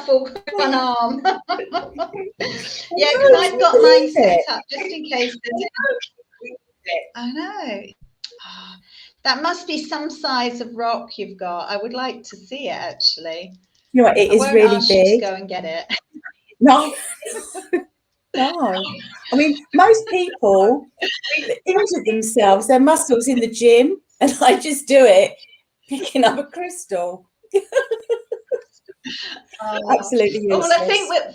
Full one arm. Yeah, because I've got mine set up just in case there's. I know. Oh, that must be some size of rock you've got. I would like to see it actually. You know, it is really big. You to go and get it. No. No. I mean, most people injure themselves, their muscles in the gym, and I just do it picking up a crystal. Absolutely useless. Well, I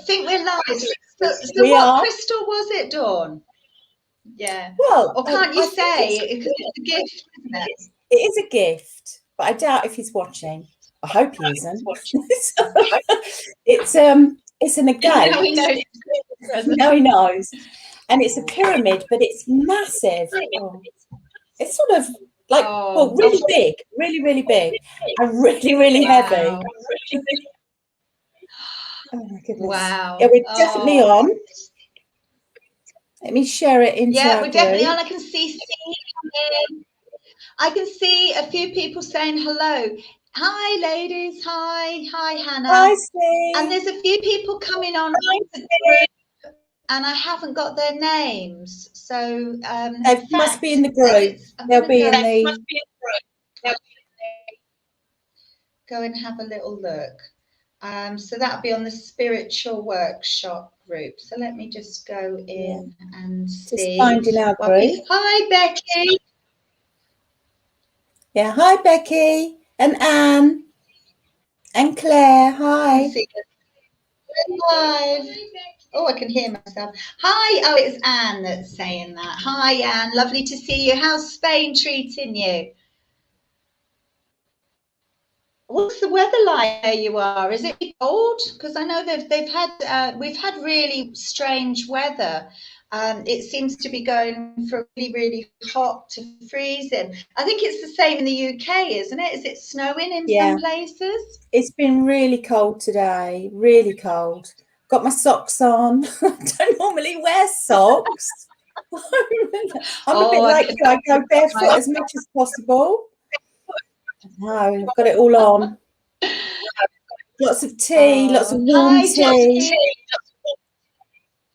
think we're live. So we what are. crystal was it, Dawn? Yeah. Well, or can't you say because it's a gift, isn't it? It is a gift, but I doubt if he's watching. I hope he isn't. It's an agate. No, he knows. No, he knows. And it's a pyramid, but it's massive. Oh. It's sort of like really big, really big, and really heavy. Oh my goodness! Wow. Yeah, we're definitely on. Let me share it into our we're definitely group. on. I can see I can see a few people saying hello. Hi, ladies. Hi, Hannah. Hi, Steve. And there's a few people coming on the group, and I haven't got their names. So they must be in the group. They'll be in the. Go and have a little look. So that'll be on the spiritual workshop group. So let me just go in and see. Just finding our group. Hi, Becky. Yeah, hi, Becky and Anne and Claire. Hi. Live. Oh, I can hear myself. Hi. Oh, it's Anne that's saying that. Hi, Anne. Lovely to see you. How's Spain treating you? What's the weather like where you are? Is it cold? Because I know we've had really strange weather. It seems to be going from really hot to freezing. I think it's the same in the UK, isn't it? Is it snowing in some places? It's been really cold today, really cold. Got my socks on. I don't normally wear socks. I'm a bit like you. I go barefoot as much as possible. No, I've got it all on. Lots of tea, lots of warm tea.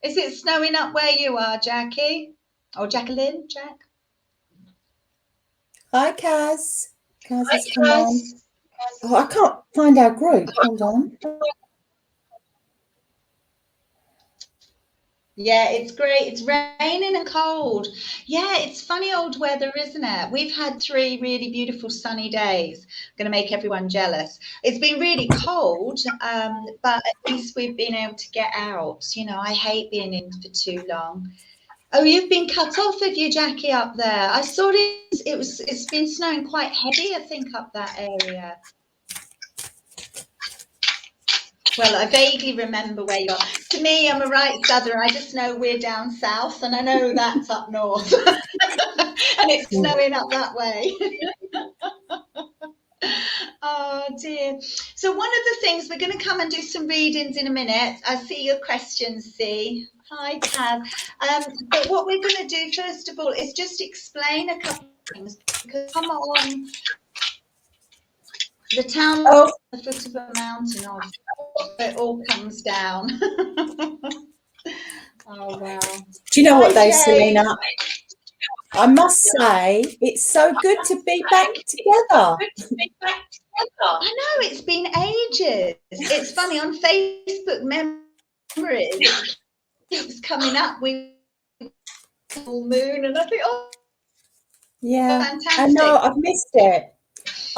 Is it snowing up where you are, Jackie? Or Jacqueline? Jack? Hi, Kaz. Kaz has come on. Oh, I can't find our group. Hold on. Yeah, it's great. It's raining and cold. Yeah, it's funny old weather, isn't it? We've had 3 really beautiful sunny days. Going to make everyone jealous. It's been really cold, but at least we've been able to get out. You know, I hate being in for too long. Oh, you've been cut off, have you, Jackie, up there? I saw it's been snowing quite heavy, I think, up that area. Well, I vaguely remember where you are. To me, I'm a right southerner. I just know we're down south, and I know that's up north. And it's snowing up that way. Oh, dear. So one of the things, we're going to come and do some readings in a minute. I see your questions, see. Hi, Kaz. But what we're going to do, first of all, is just explain a couple of things. Because come on. The town at the foot of a mountain, it all comes down. Oh, wow. Do you know what, though, Selena? I must say, it's so good to be back together. I know, it's been ages. It's funny, on Facebook memories, it was coming up with full moon, and I think, oh, yeah, fantastic. I know, I've missed it.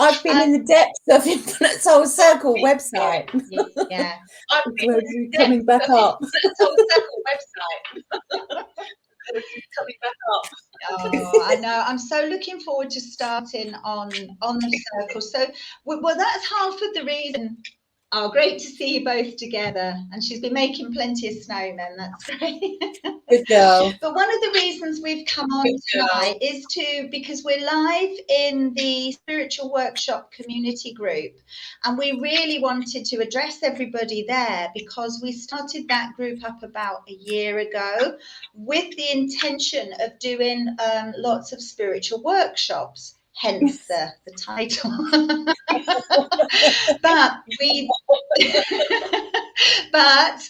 I've been in the depths of Infinite Soul Circle website. Yeah. Coming back up. Soul Circle website. Coming back up. Oh, I know. I'm so looking forward to starting on the circle. So, well, that's half of the reason. Oh, great to see you both together. And she's been making plenty of snowmen. That's great. Good girl. But one of the reasons we've come on tonight is because we're live in the spiritual workshop community group. And we really wanted to address everybody there because we started that group up about a year ago with the intention of doing lots of spiritual workshops, hence the title. But we, but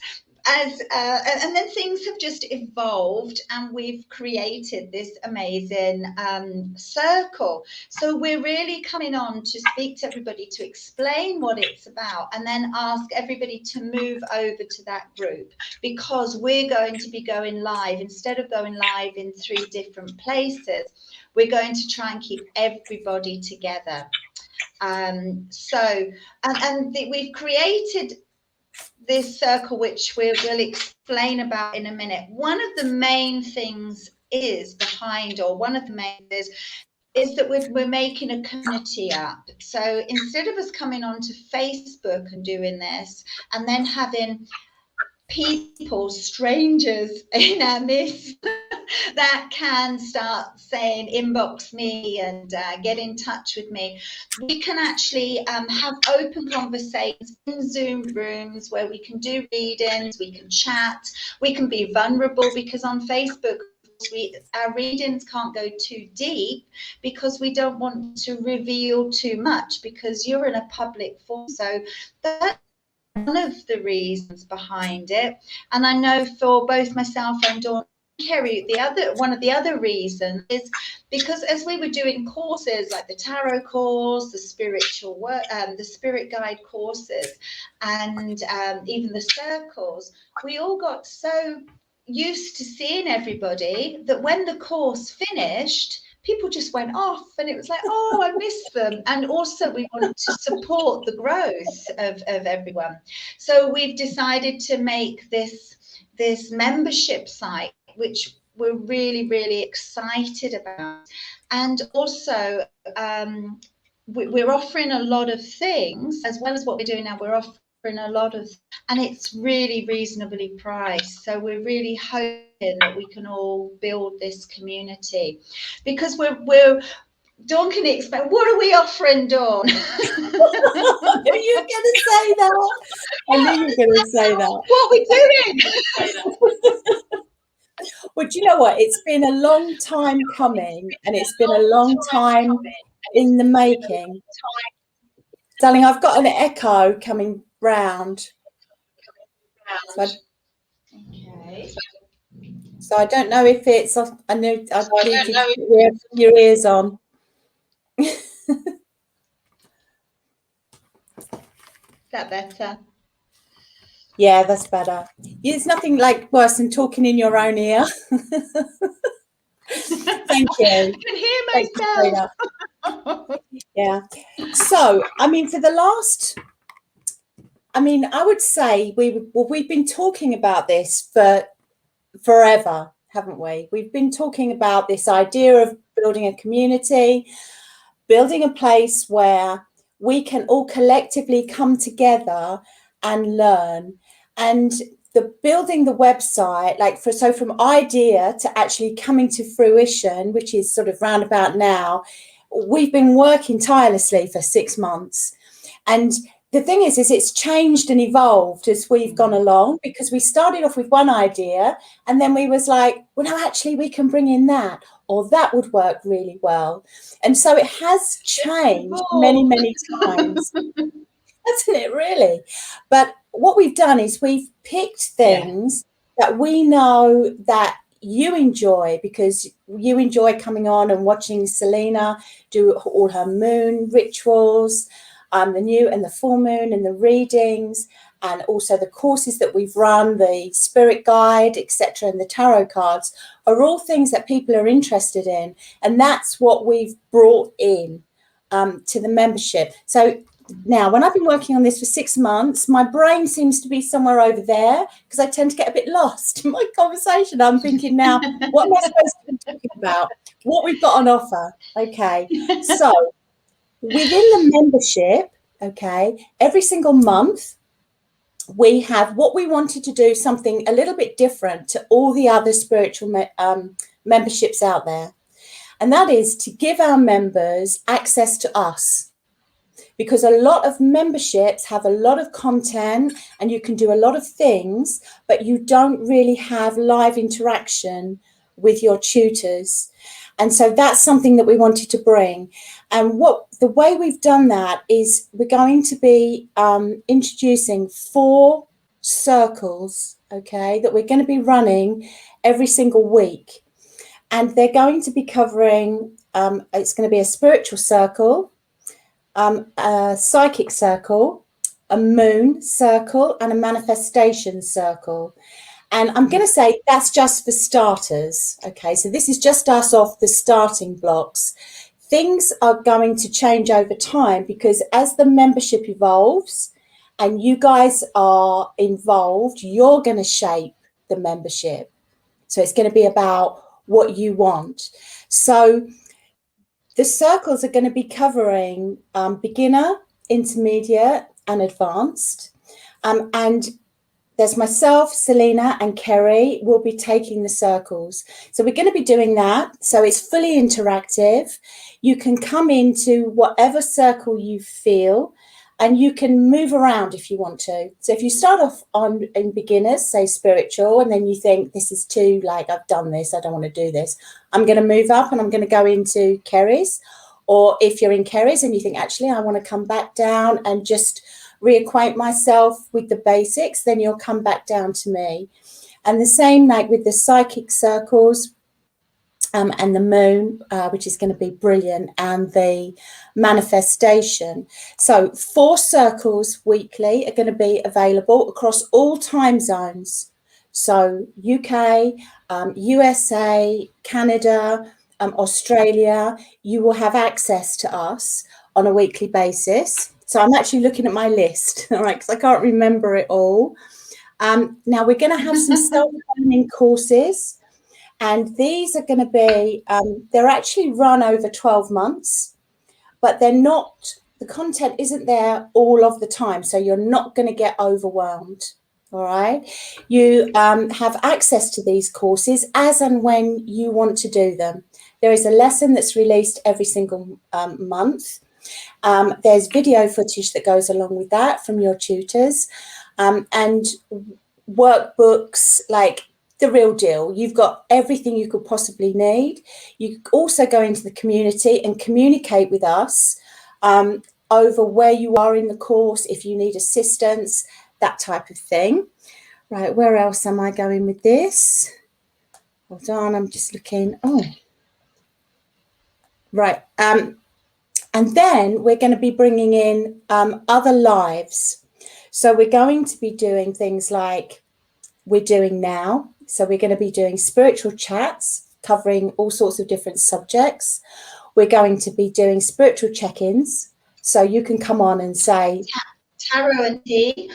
as and then things have just evolved, and we've created this amazing circle. So we're really coming on to speak to everybody, to explain what it's about, and then ask everybody to move over to that group, because we're going to be going live. Instead of going live in 3 different places, we're going to try and keep everybody together. We've created this circle, which we'll explain about in a minute. One of the main things is behind, or one of the main is that we're making a community up. So instead of us coming onto Facebook and doing this, and then having people, strangers in our midst that can start saying inbox me and get in touch with me, we can actually have open conversations in Zoom rooms where we can do readings, we can chat, we can be vulnerable, because on Facebook our readings can't go too deep, because we don't want to reveal too much, because you're in a public forum. So that's one of the reasons behind it. And I know for both myself and Dawn, Kerry, one of the other reasons is because as we were doing courses like the tarot course, the spiritual work, the spirit guide courses, and even the circles, we all got so used to seeing everybody that when the course finished, people just went off, and it was like, oh, I miss them. And also we want to support the growth of everyone. So we've decided to make this membership site, which we're really, really excited about. And also we're offering a lot of things, as well as what we're doing now. We're offering a lot of, and it's really reasonably priced. So we're really hoping that we can all build this community, because we're Dawn can explain. What are we offering, Dawn? I knew you were going to say that. I knew you were going to say that. What are we doing? Well, do you know what? It's been a long time coming, and it's been a long time in the making. Darling, I've got an echo coming round. So I don't know if it's. I know I need you to put your ears on. Is that better? Yeah, that's better. There's nothing like worse than talking in your own ear. Thank you. I can hear myself. Yeah. So, I mean, for the last, I would say we've been talking about this for forever, haven't we? We've been talking about this idea of building a community, building a place where we can all collectively come together and learn. And building the website, so from idea to actually coming to fruition, which is sort of roundabout now, we've been working tirelessly for 6 months. And the thing is it's changed and evolved as we've gone along, because we started off with one idea, and then we was like, well, no, actually we can bring in that, or that would work really well. And so it has changed many, many times. Hasn't it, really? But what we've done is we've picked things that we know that you enjoy, because you enjoy coming on and watching Selena do all her moon rituals, the new and the full moon and the readings, and also the courses that we've run, the spirit guide, etc., and the tarot cards are all things that people are interested in. And that's what we've brought in to the membership. So now, when I've been working on this for 6 months, my brain seems to be somewhere over there, because I tend to get a bit lost in my conversation. I'm thinking now, what am I supposed to be talking about? What we've got on offer. Okay. So within the membership, every single month, we have what we wanted to do, something a little bit different to all the other spiritual memberships out there. And that is to give our members access to us. Because a lot of memberships have a lot of content and you can do a lot of things, but you don't really have live interaction with your tutors. And so that's something that we wanted to bring. And the way we've done that is we're going to be introducing 4 circles, okay, that we're going to be running every single week. And they're going to be covering, it's going to be a spiritual circle, a psychic circle, a moon circle, and a manifestation circle. And I'm going to say that's just for starters. Okay, so this is just us off the starting blocks. Things are going to change over time because as the membership evolves and you guys are involved, you're going to shape the membership. So it's going to be about what you want. So the circles are going to be covering beginner, intermediate, and advanced. And there's myself, Selena, and Kerry will be taking the circles. So we're going to be doing that. So it's fully interactive. You can come into whatever circle you feel, and you can move around if you want to. So if you start off in beginners, say spiritual, and then you think this is too, like, I've done this, I don't want to do this, I'm going to move up and I'm going to go into Kerry's. Or if you're in Kerry's and you think, actually, I want to come back down and just reacquaint myself with the basics, then you'll come back down to me. And the same like with the psychic circles and the moon, which is going to be brilliant, and the manifestation. So 4 circles weekly are going to be available across all time zones. So UK, USA, Canada, Australia, you will have access to us on a weekly basis. So I'm actually looking at my list, all right, because I can't remember it all. Now we're going to have some self-learning courses, and these are going to be, they're actually run over 12 months, but they're not, the content isn't there all of the time, so you're not going to get overwhelmed. All right. You have access to these courses as and when you want to do them. There is a lesson that's released every single month. There's video footage that goes along with that from your tutors, and workbooks, like the real deal. You've got everything you could possibly need. You also go into the community and communicate with us over where you are in the course, if you need assistance, that type of thing. Right, where else am I going with this? Hold on, I'm just looking. Oh, right. And then we're going to be bringing in other lives. So we're going to be doing things like we're doing now. So we're going to be doing spiritual chats covering all sorts of different subjects. We're going to be doing spiritual check-ins. So you can come on and say, tarot and tea.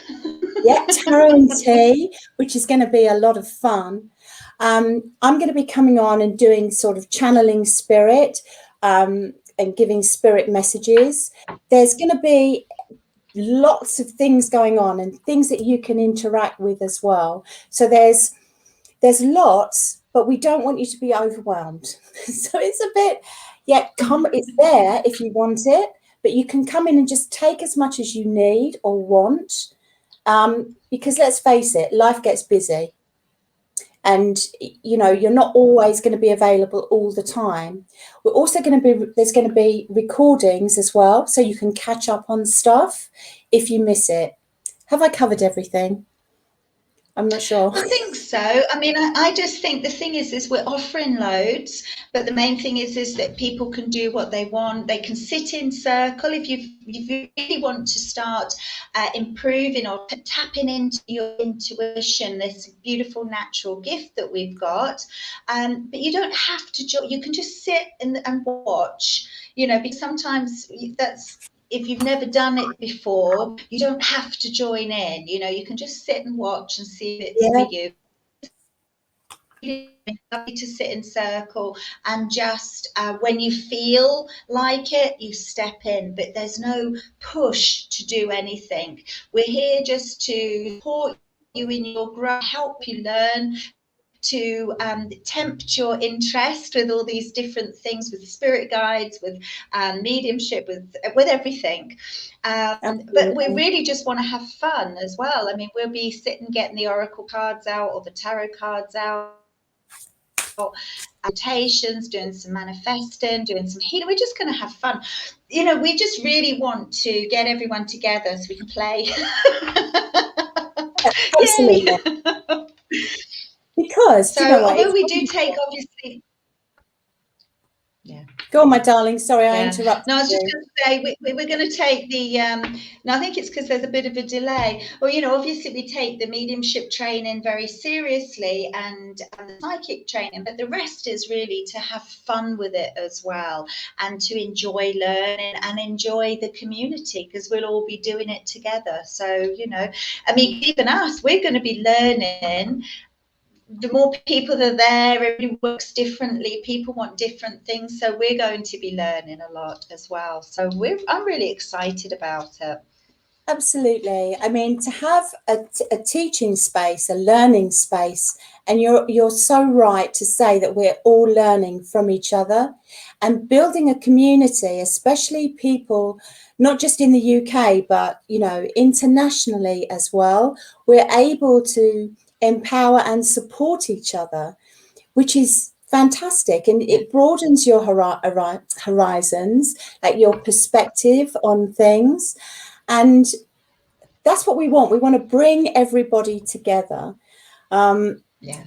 Yeah, tarot and tea, which is going to be a lot of fun. I'm going to be coming on and doing sort of channeling spirit and giving spirit messages. There's going to be lots of things going on and things that you can interact with as well. So there's lots, but we don't want you to be overwhelmed. So it's a bit, it's there if you want it, but you can come in and just take as much as you need or want, because let's face it, life gets busy. And, you know, you're not always going to be available all the time. We're also there's going to be recordings as well, so you can catch up on stuff if you miss it. Have I covered everything? I'm not sure. I think so. I mean, I just think the thing is we're offering loads, but the main thing is that people can do what they want. They can sit in circle if you really want to start improving or tapping into your intuition, this beautiful natural gift that we've got. But you don't have to join. You can just sit and watch, you know, because sometimes if you've never done it before, you don't have to join in. You know, you can just sit and watch and see if it's for you. To sit in circle and just when you feel like it, you step in, but there's no push to do anything. We're here just to support you in your growth, help you learn, to tempt your interest with all these different things, with spirit guides, with mediumship, with everything. But we really just want to have fun as well. I mean, we'll be sitting getting the oracle cards out or the tarot cards out. meditations, doing some manifesting, doing some healing. We're just going to have fun. You know, we just really want to get everyone together so we can play. Absolutely. Yay! Because, do you know So, what? although we do take, obviously, yeah. Go on, my darling. Sorry, I Yeah. interrupted No, I was just you. going to say we're going to take the. No, I think it's because there's a bit of a delay. Well, you know, obviously we take the mediumship training very seriously and the psychic training, but the rest is really to have fun with it as well and to enjoy learning and enjoy the community because we'll all be doing it together. So, you know, I mean, even us, we're going to be learning. The more people that are there, everybody works differently. People want different things, so we're going to be learning a lot as well. So I'm really excited about it. Absolutely. I mean, to have a teaching space, a learning space, and you're so right to say that we're all learning from each other and building a community, especially people not just in the UK, but you know, internationally as well. We're able to empower and support each other, which is fantastic, and it broadens your horizons, like your perspective on things. And that's what we want. We want to bring everybody together. Yeah.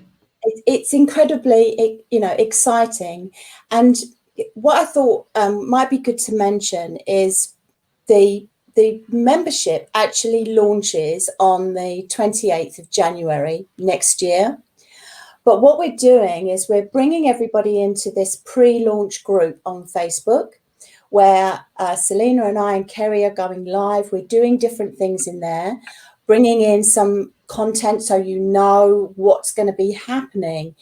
It's incredibly, you know, exciting. And what I thought might be good to mention is the membership actually launches on the 28th of January next year. But what we're doing is we're bringing everybody into this pre-launch group on Facebook where Selena and I and Kerry are going live. We're doing different things in there, bringing in some content so you know what's going to be happening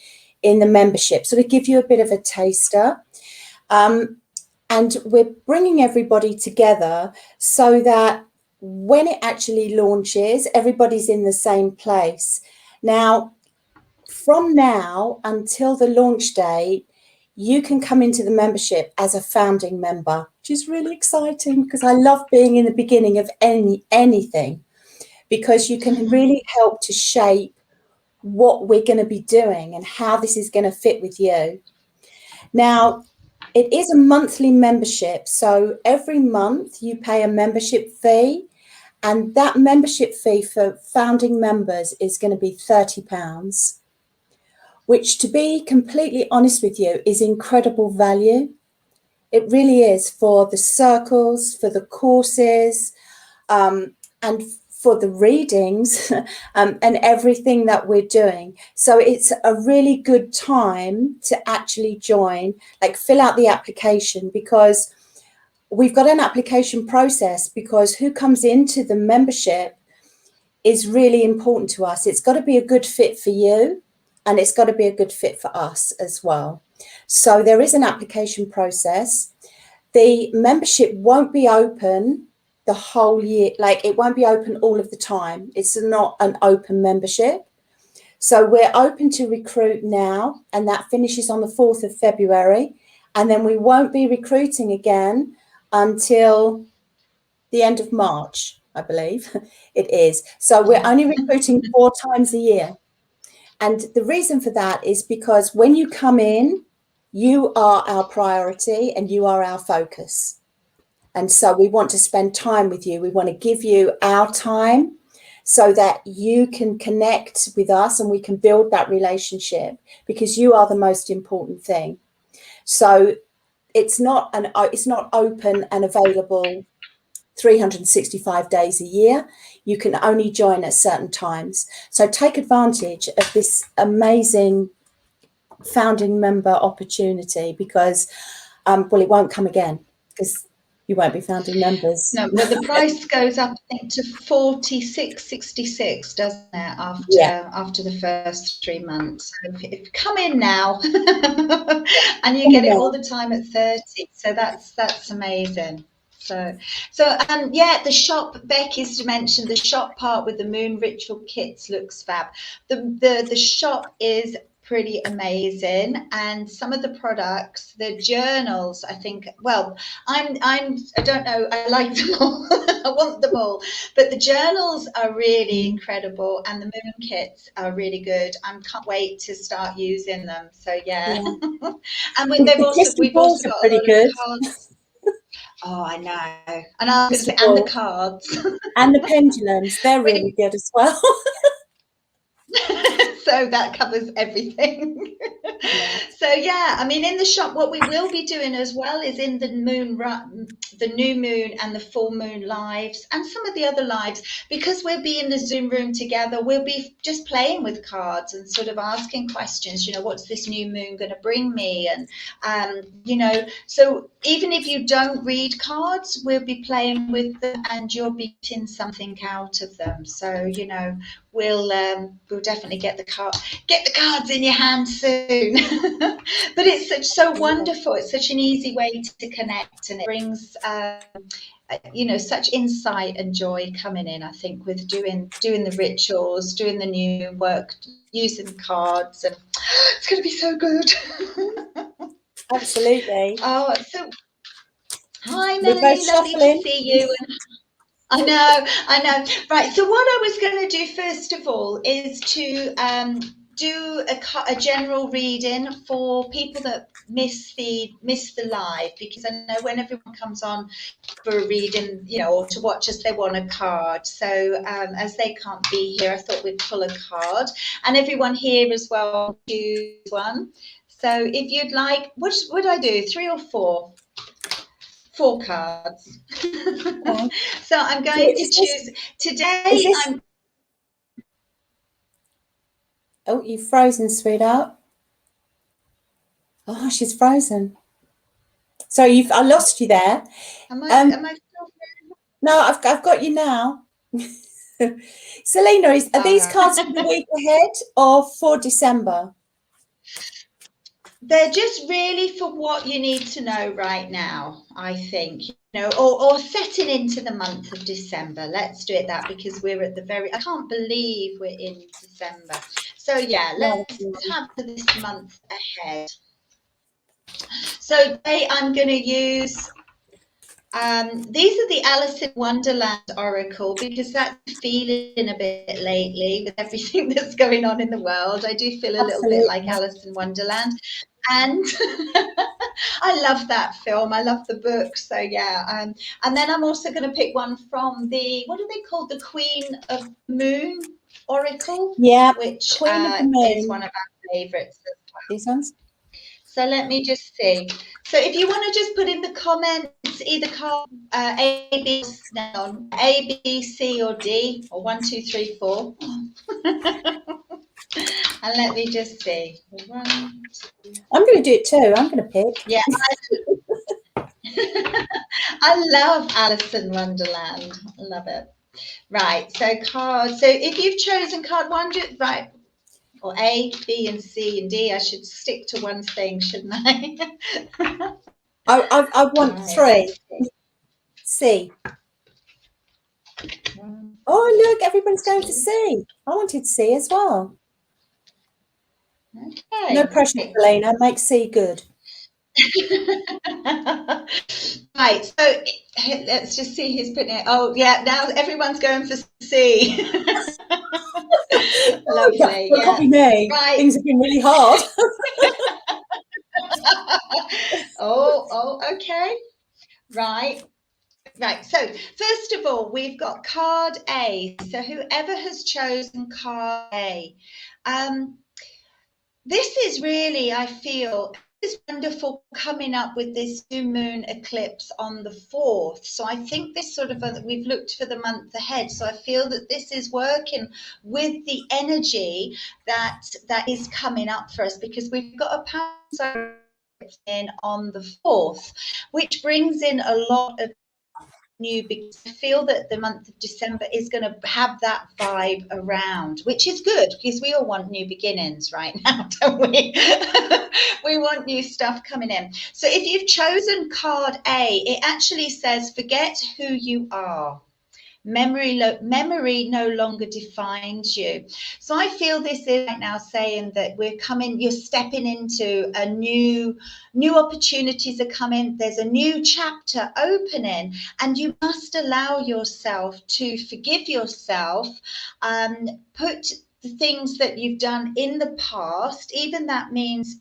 in the membership. So we give you a bit of a taster. And we're bringing everybody together so that when it actually launches, everybody's in the same place. Now, from now until the launch date, you can come into the membership as a founding member, which is really exciting because I love being in the beginning of anything, because you can really help to shape what we're going to be doing and how this is going to fit with you. Now, it is a monthly membership, so every month you pay a membership fee, and that membership fee for founding members is going to be £30. Which, to be completely honest with you, is incredible value. It really is, for the circles, for the courses, and for the readings and everything that we're doing. So it's a really good time to actually join, like fill out the application, because we've got an application process, because who comes into the membership is really important to us. It's got to be a good fit for you. And it's got to be a good fit for us as well. So there is an application process. The membership won't be open the whole year. Like, it won't be open all of the time. It's not an open membership. So we're open to recruit now, and that finishes on the 4th of February. And then we won't be recruiting again until the end of March, I believe it is. So we're only recruiting 4 times a year. And the reason for that is because when you come in, you are our priority and you are our focus. And so we want to spend time with you. We want to give you our time so that you can connect with us and we can build that relationship, because you are the most important thing. So it's not open and available 365 days a year. You can only join at certain times. So take advantage of this amazing founding member opportunity, because well, it won't come again, because you won't be founding members. No, but the price goes up, I think, to $46.66, doesn't it, after the first 3 months. So if you come in now and you get it all the time at 30, so that's amazing. So yeah, the shop, Becky's mentioned the shop part with the moon ritual kits looks fab. The shop is pretty amazing. And some of the products, the journals, I think, well, I don't know, I like them all. I want them all. But the journals are really incredible, and the moon kits are really good. I can't wait to start using them. So yeah. And The crystal we've also balls are got a pretty lot of good. cards. Oh, I know. And I was going to Crystal say, and the balls. cards. And the pendulums, they're really good as well. So that covers everything. Yeah. So yeah, I mean, in the shop, what we will be doing as well is in the the new moon and the full moon lives, and some of the other lives, because we'll be in the Zoom room together. We'll be just playing with cards and sort of asking questions. You know, what's this new moon going to bring me? And you know, so even if you don't read cards, we'll be playing with them, and you'll be getting something out of them. So you know, we'll definitely get the cards in your hand soon. But it's so wonderful. It's such an easy way to connect, and it brings you know, such insight and joy coming in. I think with doing the rituals, doing the new work, using cards, and it's going to be so good. Absolutely. Oh, so hi We're both Melanie, lovely to shuffling. see you. I know. Right. So what I was going to do first of all is to do a general reading for people that miss the live, because I know when everyone comes on for a reading, you know, or to watch us, they want a card. So as they can't be here, I thought we'd pull a card, and everyone here as well choose one. So if you'd like, what would I do? 3 or 4? 4 cards. Okay. So I'm So going to choose today. Oh, you've frozen, sweetheart. Oh, she's frozen. So I lost you there. Am I still? No, I've got you now. Selena, are these cards for the week ahead or for December? They're just really for what you need to know right now, I think, you know, or setting into the month of December. Let's do it that, because we're at the I can't believe we're in December. So yeah, let's have this month ahead. So today I'm going to use these are the Alice in Wonderland Oracle, because that's feeling a bit lately with everything that's going on in the world. I do feel a little bit like Alice in Wonderland. And I love that film. I love the book. So yeah. And then I'm also going to pick one from what are they called? The Queen of Moon Oracle. Yeah, which Queen of the Moon is one of our favourites as well. These ones. So let me just see. So if you want to just put in the comments, either call A, B, C, or D, or 1, 2, 3, 4. And let me just see. 1, 2. I'm going to do it too. I'm going to pick. Yeah. I love Alice in Wonderland. I love it. Right. So so if you've chosen card 1, right. Or A, B, and C, and D. I should stick to one thing, shouldn't I? I want 3. C. Oh, look, everybody's going for C. I wanted C as well. Okay. No pressure, Selena. Make C good. Right. So let's just see who's putting it. Oh, yeah. Now everyone's going for C. Lovely. Well, copy me. Right. Things have been really hard. Oh, okay. Right. So first of all, we've got card A. So whoever has chosen card A, this is really, I feel, is wonderful, coming up with this new moon eclipse on the 4th. So I think this sort of, we've looked for the month ahead. So I feel that this is working with the energy that is coming up for us, because we've got a power in on the 4th, which brings in a lot of new beginnings. I feel that the month of December is going to have that vibe around, which is good, because we all want new beginnings right now, don't we? We want new stuff coming in. So if you've chosen card A, it actually says, forget who you are. Memory no longer defines you. So I feel this is right now saying that you're stepping into a new opportunities are coming. There's a new chapter opening, and you must allow yourself to forgive yourself, put the things that you've done in the past, even that means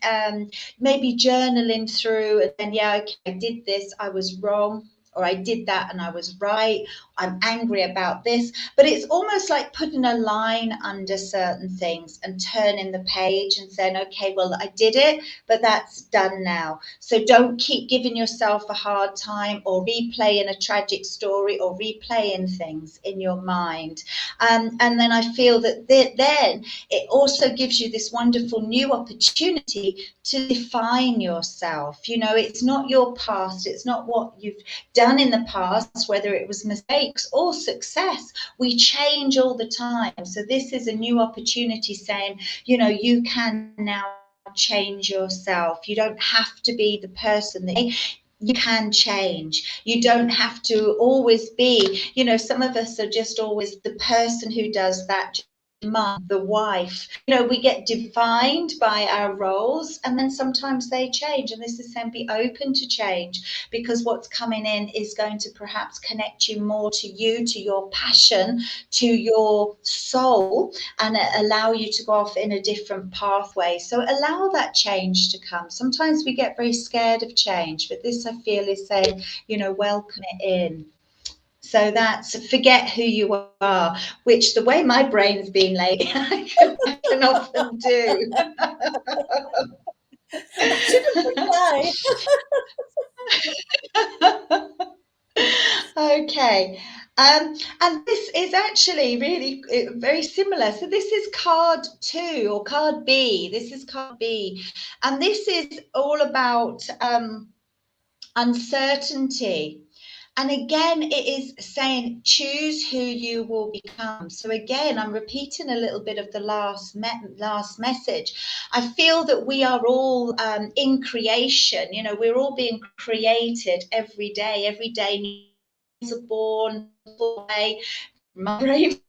maybe journaling through, and then, yeah, okay, I did this, I was wrong, or I did that and I was right, I'm angry about this. But it's almost like putting a line under certain things and turning the page and saying, okay, well, I did it, but that's done now. So don't keep giving yourself a hard time or replaying a tragic story or replaying things in your mind. And then I feel that then it also gives you this wonderful new opportunity to define yourself. It's not your past, it's not what you've done in the past, whether it was mistakes or success. We change all the time. So this is a new opportunity saying, you can now change yourself. You don't have to be the person that you can change. You don't have to always be, some of us are just always the person who does that, mum, the wife. We get defined by our roles, and then sometimes they change. And this is saying be open to change, because what's coming in is going to perhaps connect you more to you, to your passion, to your soul, and allow you to go off in a different pathway. So allow that change to come. Sometimes we get very scared of change, but this, I feel, is saying, welcome it in. So that's forget who you are, which, the way my brain's been lately, I can often do. I shouldn't Okay. And this is actually really very similar. So this is card 2 or card B. This is card B. And this is all about uncertainty. And again, it is saying choose who you will become. So again, I'm repeating a little bit of the last message. I feel that we are all in creation. We're all being created every day. Every day, new are born away. My brain's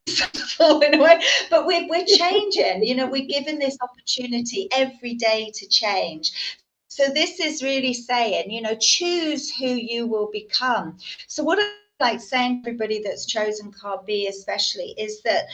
falling away, but we're changing. We're given this opportunity every day to change. So this is really saying, choose who you will become. So what I like saying to everybody that's chosen card B especially is that,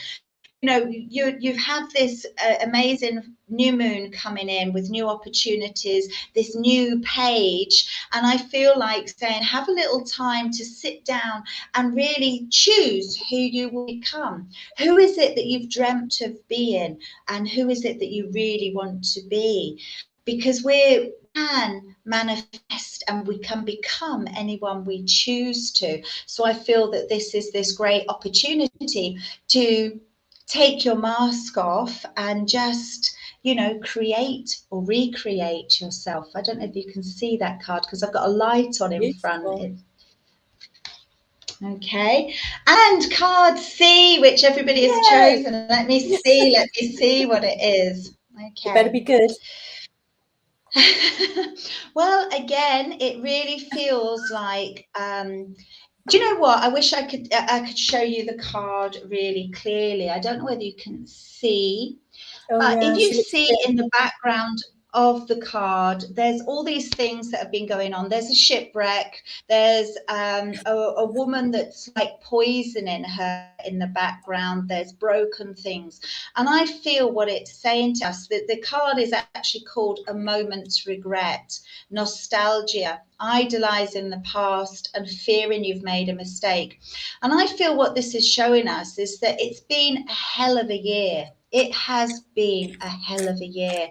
you've had this amazing new moon coming in with new opportunities, this new page. And I feel like saying, have a little time to sit down and really choose who you will become. Who is it that you've dreamt of being? And who is it that you really want to be? Because we can manifest and we can become anyone we choose to. So I feel that this is this great opportunity to take your mask off and just, create or recreate yourself. I don't know if you can see that card because I've got a light on in Beautiful. front. Okay. And card C, which everybody has chosen. Let me see what it is. Okay. It better be good. Well, again, it really feels like, do you know what? I wish I could show you the card really clearly. I don't know whether you can see, but if you see in the background of the card, there's all these things that have been going on. There's a shipwreck. There's a woman that's like poisoning her in the background. There's broken things. And I feel what it's saying to us, that the card is actually called a moment's regret, nostalgia, idolizing the past and fearing you've made a mistake. And I feel what this is showing us is that it's been a hell of a year. It has been a hell of a year.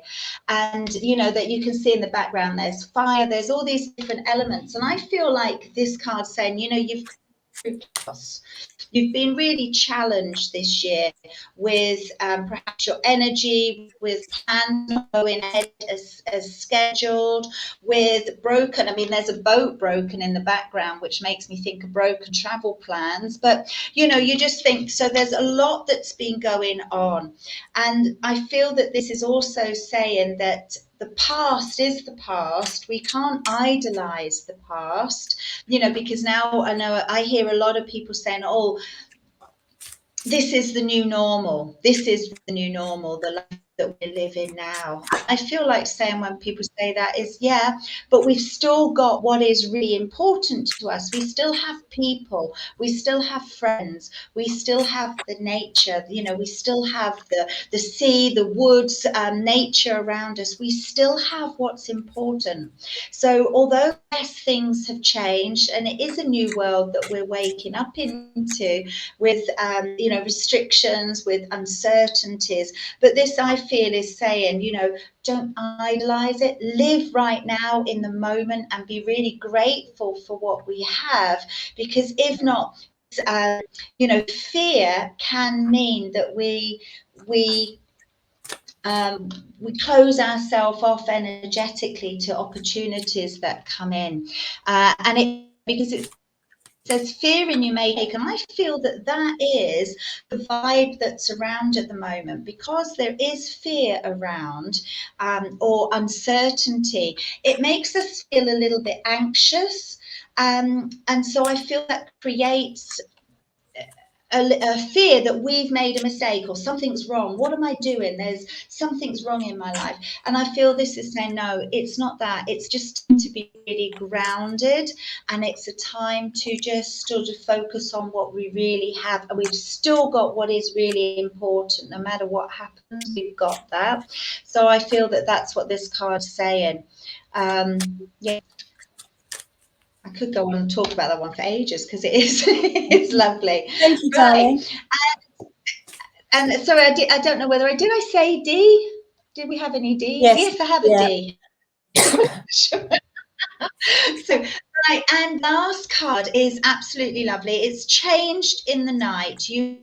And, that you can see in the background, there's fire, there's all these different elements. And I feel like this card's saying, you've been really challenged this year with perhaps your energy, with plans not going ahead as scheduled, with broken, there's a boat broken in the background, which makes me think of broken travel plans. But, you just think, so there's a lot that's been going on. And I feel that this is also saying that the past is the past. We can't idolize the past, because now I know I hear a lot of people saying, oh, this is the new normal. This is the new normal, the life that we're living now. I feel like saying when people say that is, yeah, but we've still got what is really important to us. We still have people, we still have friends, we still have the nature, you know, we still have the sea, the woods, nature around us. We still have what's important. So although yes, things have changed and it is a new world that we're waking up into, with you know, restrictions, with uncertainties, but this I feel is saying, you know, don't idolize it, live right now in the moment and be really grateful for what we have, because if not, you know, fear can mean that we we close ourselves off energetically to opportunities that come in, and it because it says fear in you may take, and I feel that that is the vibe that's around at the moment, because there is fear around, or uncertainty. It makes us feel a little bit anxious, and so I feel that creates a fear that we've made a mistake or something's wrong. What am I doing? There's something's wrong in my life. And I feel this is saying, no, it's not that. It's just to be really grounded. And it's a time to just sort of focus on what we really have. And we've still got what is really important. No matter what happens, we've got that. So I feel that that's what this card's saying. Yeah. I could go on and talk about that one for ages because it is it's lovely. Thank you, Right. darling. And sorry, I don't know whether did I say D? Did we have any Ds? Yes, Yes, I have a D. Sure. So, right, and last card is absolutely lovely. It's changed in the night. You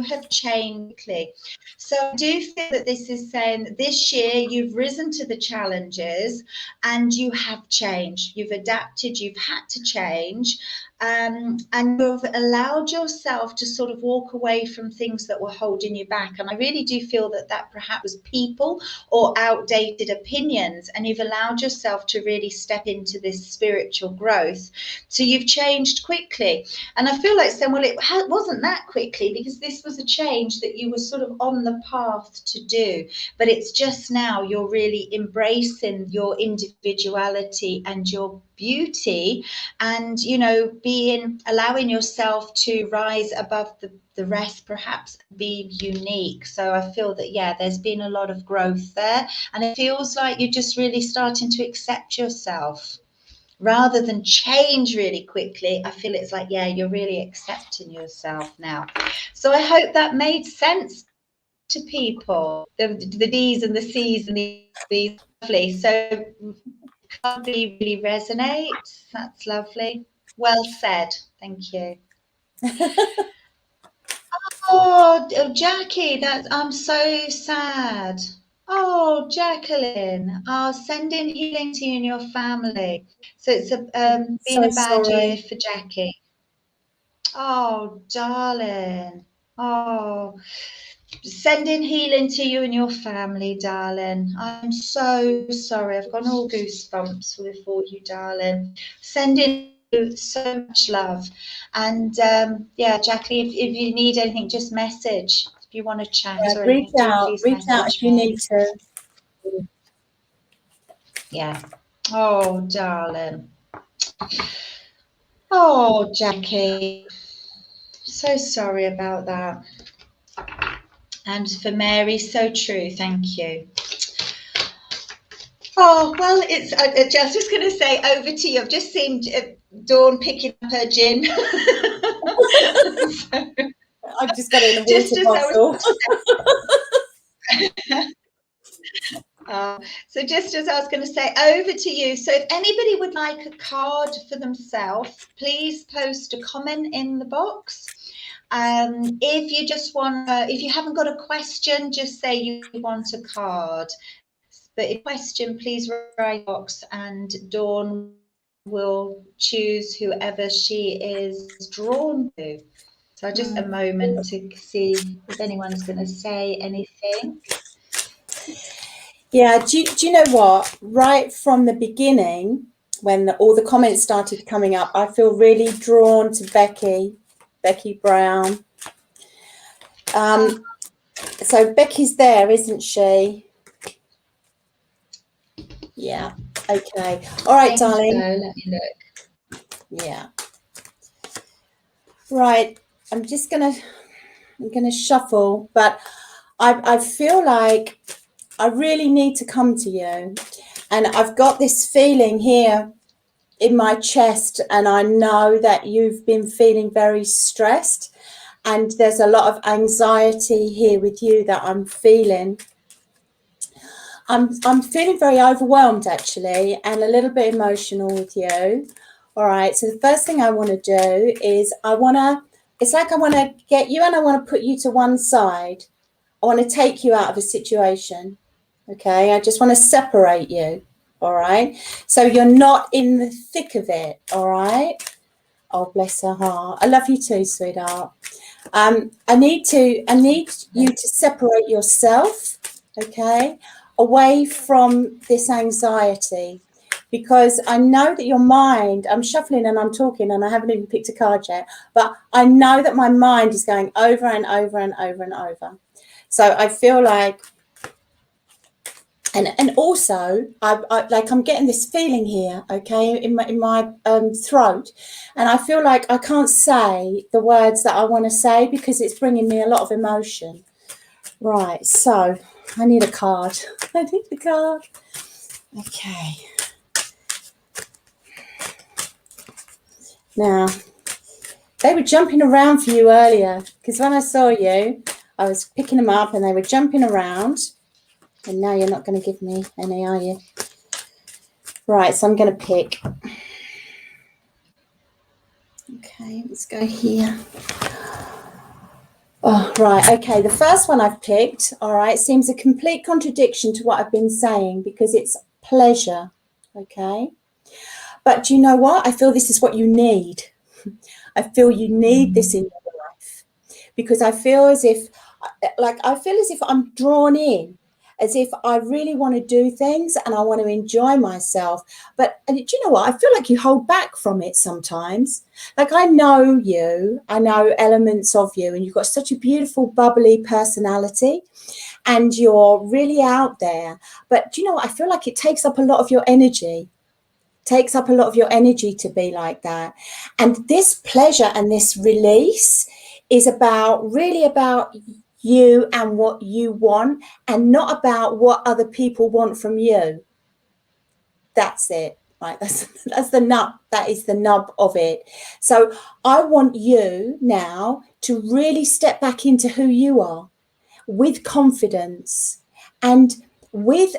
have changed quickly. So I do feel that this is saying that this year you've risen to the challenges and you have changed. You've adapted, you've had to change, and you've allowed yourself to sort of walk away from things that were holding you back. And I really do feel that that perhaps was people or outdated opinions, and you've allowed yourself to really step into this spiritual growth. So you've changed quickly. And I feel like saying, well, it wasn't that quickly, because this was a change that you were sort of on the path to do. But it's just now you're really embracing your individuality and your beauty, and, you know, allowing yourself to rise above the rest, perhaps be unique. So I feel that, yeah, there's been a lot of growth there, and it feels like you're just really starting to accept yourself rather than change really quickly. I feel it's like, yeah, you're really accepting yourself now. So I hope that made sense to people, the D's and the C's and the lovely. So can't really resonate. That's lovely. Well said. Thank you. Oh, Jackie, I'm so sad. Oh, Jacqueline, sending healing to you and your family. So it's been So a bad year sorry. for Jackie. Oh, darling. Oh, sending healing to you and your family, darling. I'm so sorry. I've got all goosebumps for you, darling. Sending you so much love. And yeah, Jackie, if you need anything, just message. If you want to chat Yeah, or anything, do please reach out message if you me. need to. Yeah. Oh, darling. Oh, Jackie. So sorry about that. And for Mary, so true. Thank you. Oh, well, it's I was just going to say, over to you. I've just seen Dawn picking up her gin. So, I've just got it in a just water as I bottle. so just as I was going to say, over to you. So if anybody would like a card for themselves, please post a comment in the box. If you just want, if you haven't got a question, just say you want a card. But if question, please write box, and Dawn will choose whoever she is drawn to. So just a moment to see if anyone's going to say anything. Yeah, do you know what? Right from the beginning, when all the comments started coming up, I feel really drawn to Becky Brown. So Becky's there, isn't she? Yeah. Okay. All right, darling. So let me look. Yeah. Right. I'm gonna shuffle, but I feel like I really need to come to you, and I've got this feeling here in my chest, and I know that you've been feeling very stressed, and there's a lot of anxiety here with you that I'm feeling. I'm feeling very overwhelmed actually, and a little bit emotional with you. All right. So the first thing I want to do is I want to get you and I want to put you to one side. I want to take you out of a situation. Okay. I just want to separate you. All right. So you're not in the thick of it. All right. Oh, bless her heart. I love you too, sweetheart. I need you to separate yourself, okay, away from this anxiety, because I know that your mind, I'm shuffling and I'm talking and I haven't even picked a card yet, but I know that my mind is going over and over and over and over. So I feel like, and also I'm getting this feeling here, okay, in my throat, and I feel like I can't say the words that I want to say because it's bringing me a lot of emotion. Right, so I need a card. I need the card. Okay. Now, they were jumping around for you earlier because when I saw you, I was picking them up and they were jumping around. And now you're not going to give me any, are you? Right, so I'm going to pick. Okay, let's go here. Oh, right, okay, the first one I've picked, all right, seems a complete contradiction to what I've been saying because it's pleasure, okay? But do you know what? I feel this is what you need. I feel you need this in your life because I feel as if I'm drawn in, as if I really want to do things and I want to enjoy myself. But do you know what? I feel like you hold back from it sometimes. Like I know you, I know elements of you, and you've got such a beautiful, bubbly personality and you're really out there. But do you know what? I feel like it takes up a lot of your energy. Takes up a lot of your energy to be like that. And this pleasure and this release is really about you and what you want, and not about what other people want from you. That's it, right? That's the nub. That is the nub of it. So I want you now to really step back into who you are with confidence and with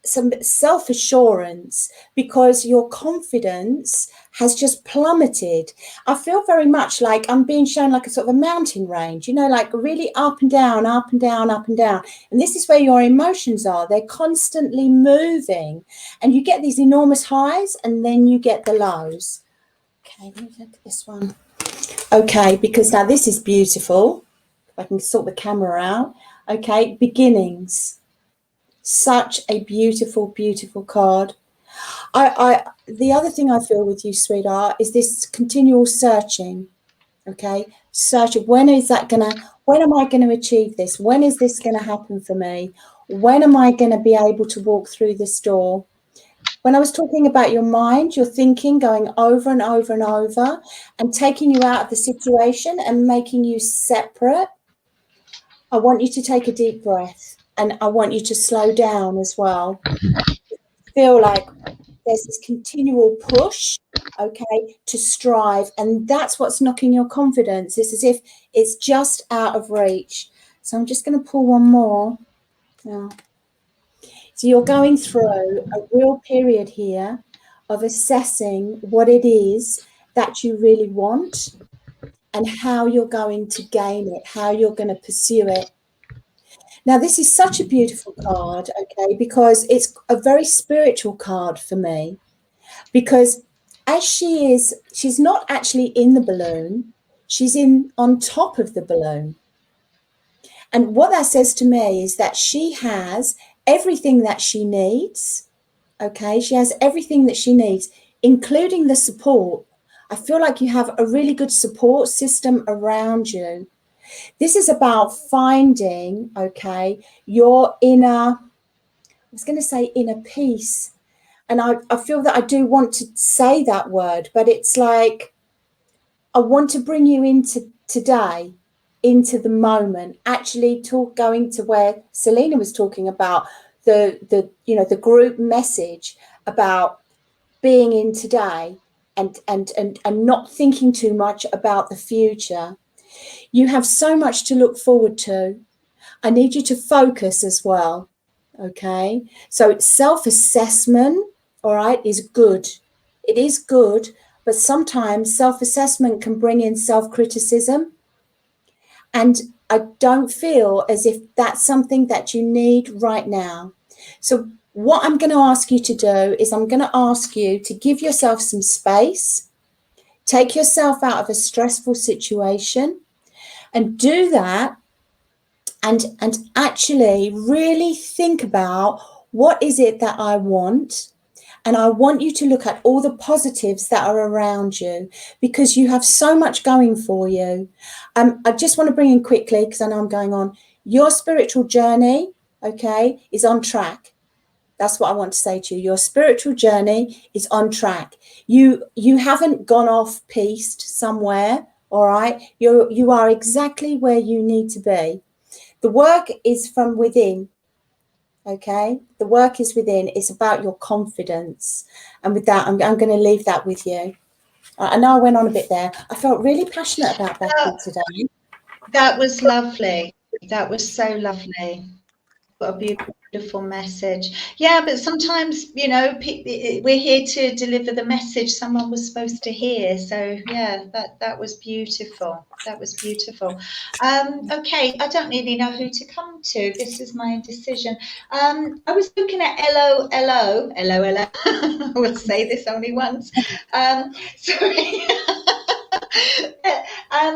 some self-assurance, because your confidence has just plummeted. I feel very much like I'm being shown like a sort of a mountain range, you know, like really up and down, up and down, up and down. And this is where your emotions are. They're constantly moving and you get these enormous highs and then you get the lows. Okay, let me look at this one. Okay, because now this is beautiful. If I can sort the camera out. Okay, beginnings. Such a beautiful, beautiful card. The other thing I feel with you, sweetheart, is this continual searching. Okay, searching. When am I gonna achieve this? When is this gonna happen for me? When am I gonna be able to walk through this door? When I was talking about your mind, your thinking going over and over and over and taking you out of the situation and making you separate, I want you to take a deep breath and I want you to slow down as well. Feel like there's this continual push, okay, to strive. And that's what's knocking your confidence. It's as if it's just out of reach. So I'm just going to pull one more. Yeah. So you're going through a real period here of assessing what it is that you really want and how you're going to gain it, how you're going to pursue it. Now, this is such a beautiful card, okay, because it's a very spiritual card for me. Because as she's not actually in the balloon, she's on top of the balloon. And what that says to me is that she has everything that she needs, okay? She has everything that she needs, including the support. I feel like you have a really good support system around you. This is about finding, okay, your inner, I was going to say inner peace. And I feel that I do want to say that word, but it's like, I want to bring you into today, into the moment, actually going to where Selena was talking about the group message about being in today and not thinking too much about the future. You have so much to look forward to. I need you to focus as well. Okay. So self-assessment, all right, is good. It is good, but sometimes self-assessment can bring in self-criticism. And I don't feel as if that's something that you need right now. So what I'm going to ask you to do is I'm going to ask you to give yourself some space, take yourself out of a stressful situation, and do that and actually really think about what is it that I want. And I want you to look at all the positives that are around you, because you have so much going for you. I just want to bring in quickly, because I know I'm going on, your spiritual journey, okay, is on track. That's what I want to say to you. Your spiritual journey is on track. You haven't gone off piste somewhere, all right? You are exactly where you need to be. The work is from within, okay? The work is within. It's about your confidence. And with that, I'm going to leave that with you. I know I went on a bit there. I felt really passionate about Becky today. That was lovely. That was so lovely. What a beautiful message. Yeah, but sometimes, you know, we're here to deliver the message someone was supposed to hear. So yeah, that was beautiful. That was beautiful. Okay, I don't really know who to come to. This is my decision. I was looking at LO. I will say this only once. Sorry.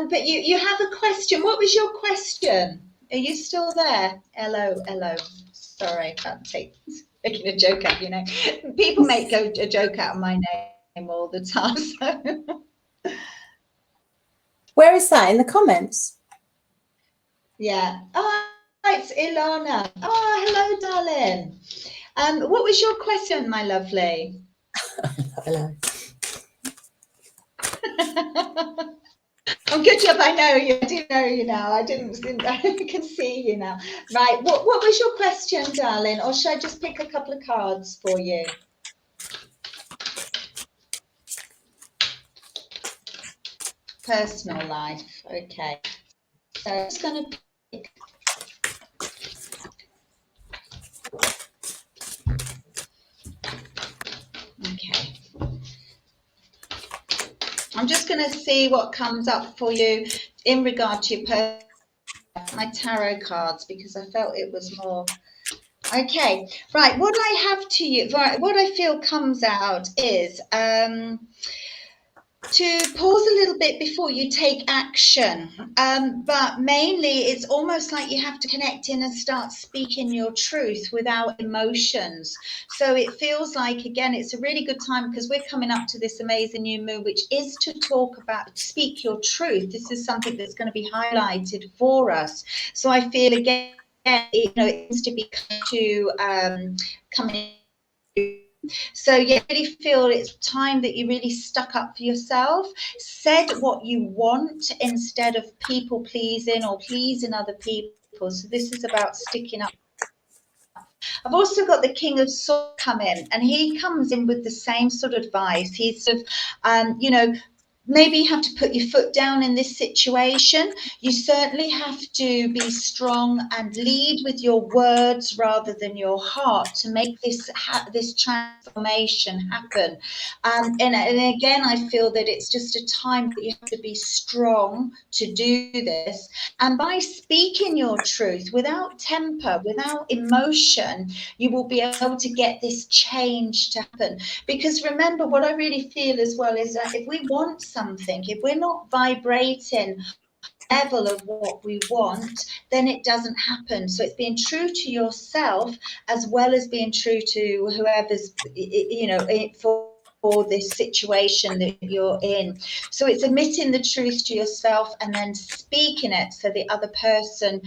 But you have a question. What was your question? Are you still there? Hello. Sorry, I'm making a joke out, you know. People make a joke out of my name all the time. So. Where is that? In the comments? Yeah. Oh, it's Ilana. Oh, hello, darling. What was your question, my lovely? Hello. Oh, good job. I know you. I do know you now. I can see you now. Right. What was your question, darling? Or should I just pick a couple of cards for you? Personal life. Okay. So I'm just going to pick. Okay. I'm just going to see what comes up for you in regard to your my tarot cards, because I felt it was more. Okay, right. What I have to you, right, what I feel comes out is to pause a little bit before you take action. But mainly it's almost like you have to connect in and start speaking your truth without emotions. So it feels like, again, it's a really good time because we're coming up to this amazing new moon, which is to talk about, speak your truth. This is something that's going to be highlighted for us. So I feel, again, it needs to be coming. So you really feel it's time that you really stuck up for yourself, said what you want instead of people pleasing or pleasing other people. So this is about sticking up. I've also got the King of Swords come in, and he comes in with the same sort of advice. He's sort of, maybe you have to put your foot down in this situation. You certainly have to be strong and lead with your words rather than your heart to make this transformation happen. And again, I feel that it's just a time that you have to be strong to do this. And by speaking your truth without temper, without emotion, you will be able to get this change to happen. Because remember, what I really feel as well is that if we want something, if we're not vibrating level of what we want, then it doesn't happen. So it's being true to yourself as well as being true to whoever's, for for this situation that you're in. So it's admitting the truth to yourself and then speaking it so the other person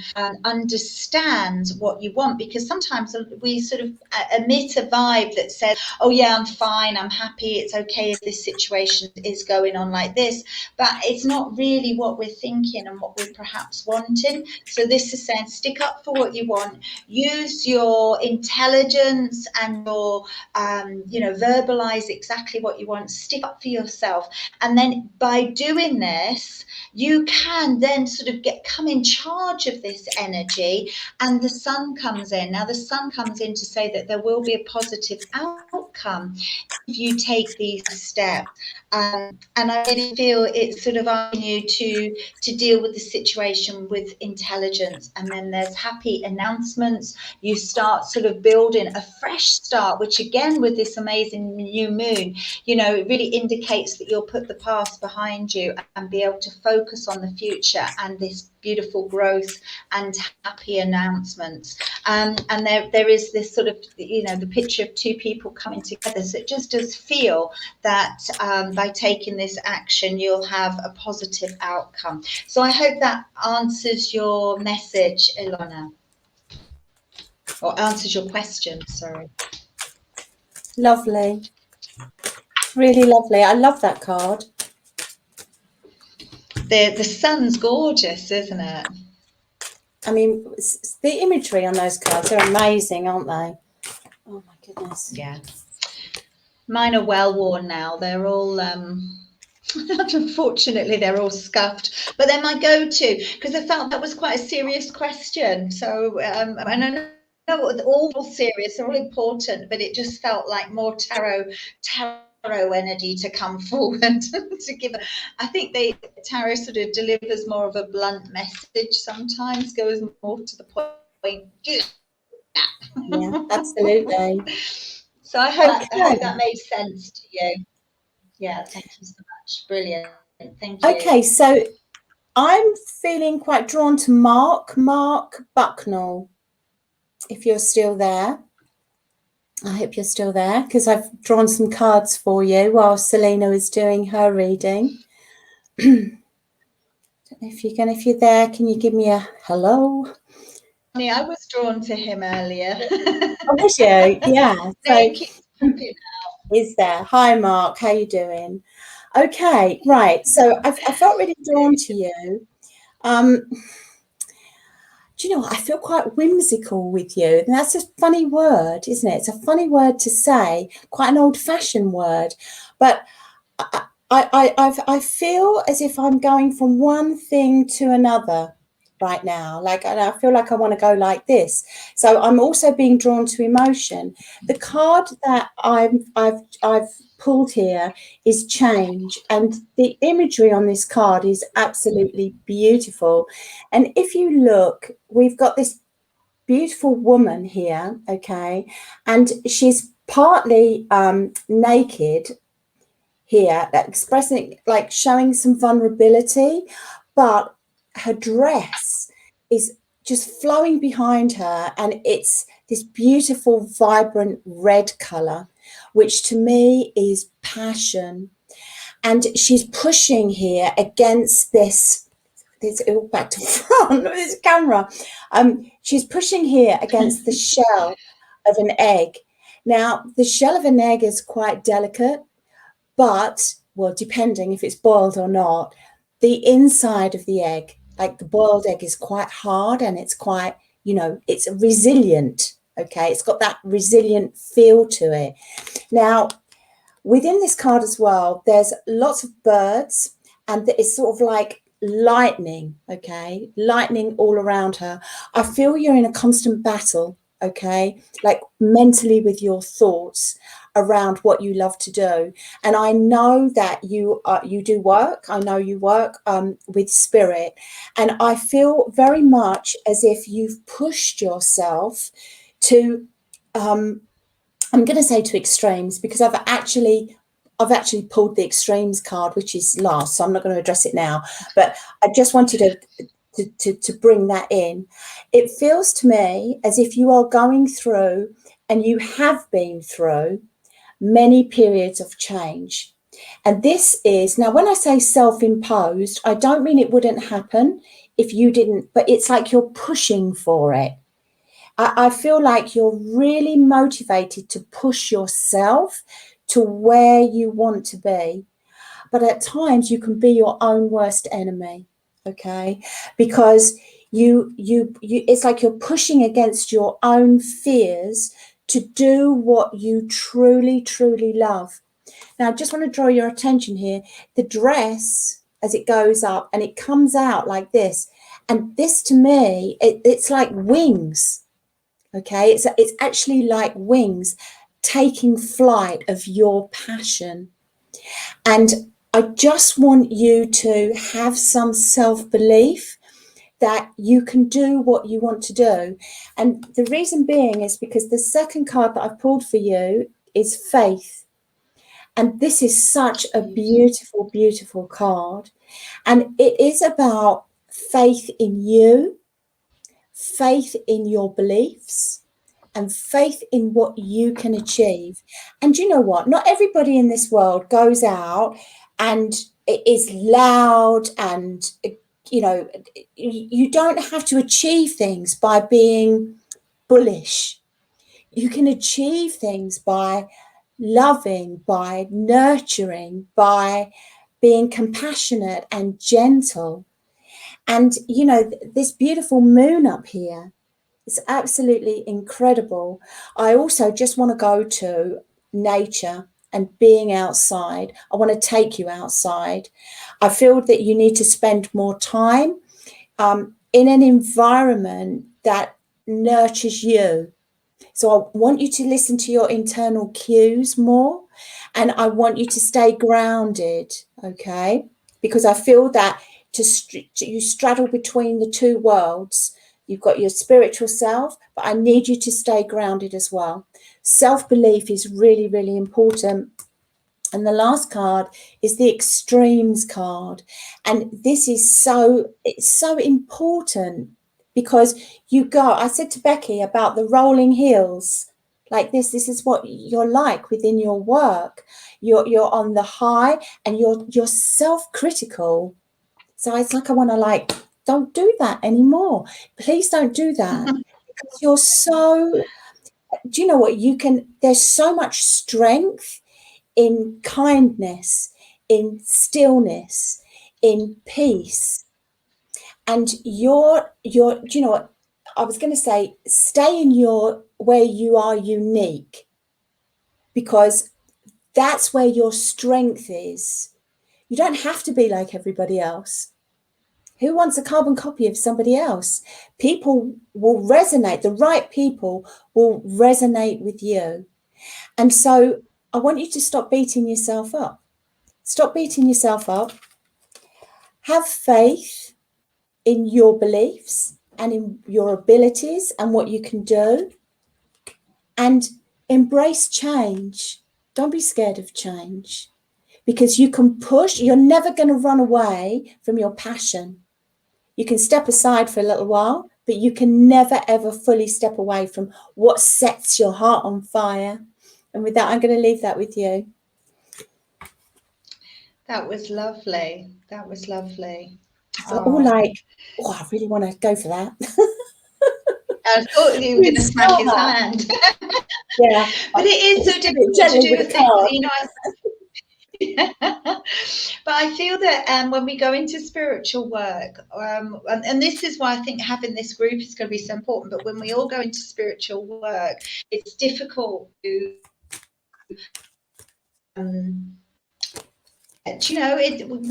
understands what you want, because sometimes we sort of emit a vibe that says, oh yeah, I'm fine, I'm happy, it's okay if this situation is going on like this, but it's not really what we're thinking and what we're perhaps wanting. So this is saying, stick up for what you want, use your intelligence and your verbalize exactly what you want, stick up for yourself, and then by doing this you can then sort of come in charge of this energy, and the sun comes in. Now the sun comes in to say that there will be a positive outcome if you take these steps, and I really feel it's sort of asking you to deal with the situation with intelligence. And then there's happy announcements. You start sort of building a fresh start, which again with this amazing new moon, it really indicates that you'll put the past behind you and be able to focus on the future and this beautiful growth and happy announcements. And there is this sort of, the picture of two people coming together. So it just does feel that by taking this action, you'll have a positive outcome. So I hope that answers your message, Ilona, or answers your question, sorry. Lovely. Really lovely. I love that card. The sun's gorgeous, isn't it? I mean, the imagery on those cards are amazing, aren't they? Oh my goodness. Yeah. Mine are well worn now. They're all unfortunately they're all scuffed, but they're my go-to because I felt that was quite a serious question. So and I know all serious, they're all important, but it just felt like more tarot energy to come forward to give. I think tarot sort of delivers more of a blunt message sometimes, goes more to the point. Yeah, absolutely. So I hope that made sense to you. Yeah, thank you so much. Brilliant. Thank you. Okay, so I'm feeling quite drawn to Mark Bucknell. If you're still there, I hope you're still there, because I've drawn some cards for you while Selena is doing her reading. Don't know if you're there, can you give me a hello? I was drawn to him earlier. Oh, was you? Yeah. So is there. Hi, Mark. How you doing? Okay, right. So I felt really drawn to you. Do you know what? I feel quite whimsical with you. And that's a funny word, isn't it? It's a funny word to say, quite an old-fashioned word. But I feel as if I'm going from one thing to another right now. Like, and I feel like I want to go like this. So I'm also being drawn to emotion. The card that I've pulled here is change, and the imagery on this card is absolutely beautiful. And if you look, we've got this beautiful woman here, okay, and she's partly naked here, expressing, like, showing some vulnerability, but her dress is just flowing behind her, and it's this beautiful vibrant red color, which to me is passion. And she's pushing here against this all back to front with this camera. She's pushing here against the shell of an egg. Now the shell of an egg is quite delicate, but, well, depending if it's boiled or not, the inside of the egg, like the boiled egg, is quite hard, and it's quite, it's resilient. Okay, it's got that resilient feel to it. Now, within this card as well, there's lots of birds, and it's sort of like lightning. Okay, lightning all around her. I feel you're in a constant battle. Okay, like mentally with your thoughts around what you love to do. And I know that you do work. I know you work with spirit, and I feel very much as if you've pushed yourself to I'm going to say to extremes, because I've actually pulled the extremes card, which is last, so I'm not going to address it now, but I just wanted to bring that in. It feels to me as if you are going through, and you have been through, many periods of change. And this is, now when I say self-imposed, I don't mean it wouldn't happen if you didn't, but it's like you're pushing for it. I feel like you're really motivated to push yourself to where you want to be. But at times you can be your own worst enemy, okay? Because you it's like you're pushing against your own fears to do what you truly, truly love. Now, I just want to draw your attention here. The dress, as it goes up and it comes out like this, and this to me, it's like wings. Okay, it's actually like wings taking flight of your passion. And I just want you to have some self-belief that you can do what you want to do. And the reason being is because the second card that I've pulled for you is faith. And this is such a beautiful, beautiful card. And it is about faith in you, faith in your beliefs, and faith in what you can achieve. And you know what? Not everybody in this world goes out and is loud and, you know, you don't have to achieve things by being bullish. You can achieve things by loving, by nurturing, by being compassionate and gentle. And, you know, this beautiful moon up here, it's absolutely incredible. I also just want to go to nature and being outside. I want to take you outside. I feel that you need to spend more time in an environment that nurtures you. So I want you to listen to your internal cues more, and I want you to stay grounded, okay? Because I feel that you straddle between the two worlds. You've got your spiritual self, but I need you to stay grounded as well. Self-belief is really, really important. And the last card is the extremes card. And this is it's so important because I said to Becky about the rolling hills, like this is what you're like within your work. You're on the high and you're self-critical. So it's like I want to don't do that anymore. Please don't do that. Because you're so, do you know what, there's so much strength in kindness, in stillness, in peace. And do you know what, I was going to say, stay in where you are unique, because that's where your strength is. You don't have to be like everybody else. Who wants a carbon copy of somebody else? People will resonate, the right people will resonate with you. And so I want you to stop beating yourself up. Stop beating yourself up. Have faith in your beliefs and in your abilities and what you can do. And embrace change. Don't be scared of change, because you can push. You're never going to run away from your passion. You can step aside for a little while, but you can never, ever fully step away from what sets your heart on fire. And with that, I'm going to leave that with you. That was lovely. That was lovely. I really want to go for that. I thought you were going to smack his hand. Yeah. But it is so difficult to do things, you know. But I feel that when we go into spiritual work, and this is why I think having this group is going to be so important, but when we all go into spiritual work, it's difficult to you know,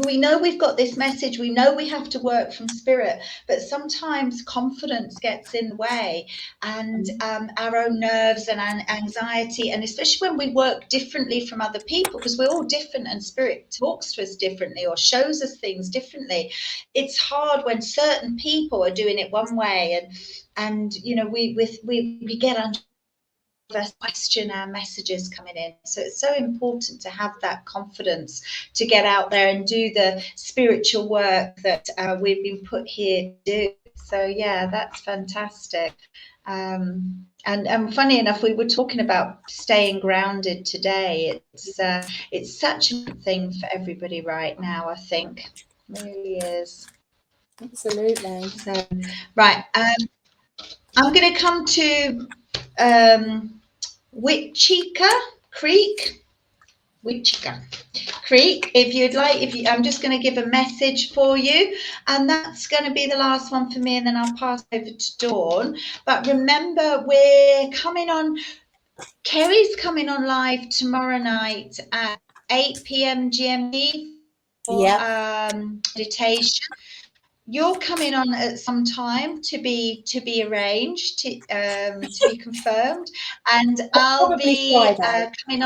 we know we've got this message, we know we have to work from spirit, but sometimes confidence gets in the way, and our own nerves and anxiety, and especially when we work differently from other people, because we're all different and spirit talks to us differently or shows us things differently. It's hard when certain people are doing it one way, and you know, we get under question our messages coming in. So it's so important to have that confidence to get out there and do the spiritual work that we've been put here to do. So yeah, that's fantastic. And funny enough, we were talking about staying grounded today. It's such a good thing for everybody right now, I think. It really is. Absolutely. So right, I'm going to come to Wichita Creek. Wichita Creek. If you'd like, I'm just going to give a message for you, and that's going to be the last one for me, and then I'll pass over to Dawn. But remember, we're coming on. Kerry's coming on live tomorrow night at 8 p.m. GMT for meditation. You're coming on at some time to be arranged, to be confirmed, and I'll be coming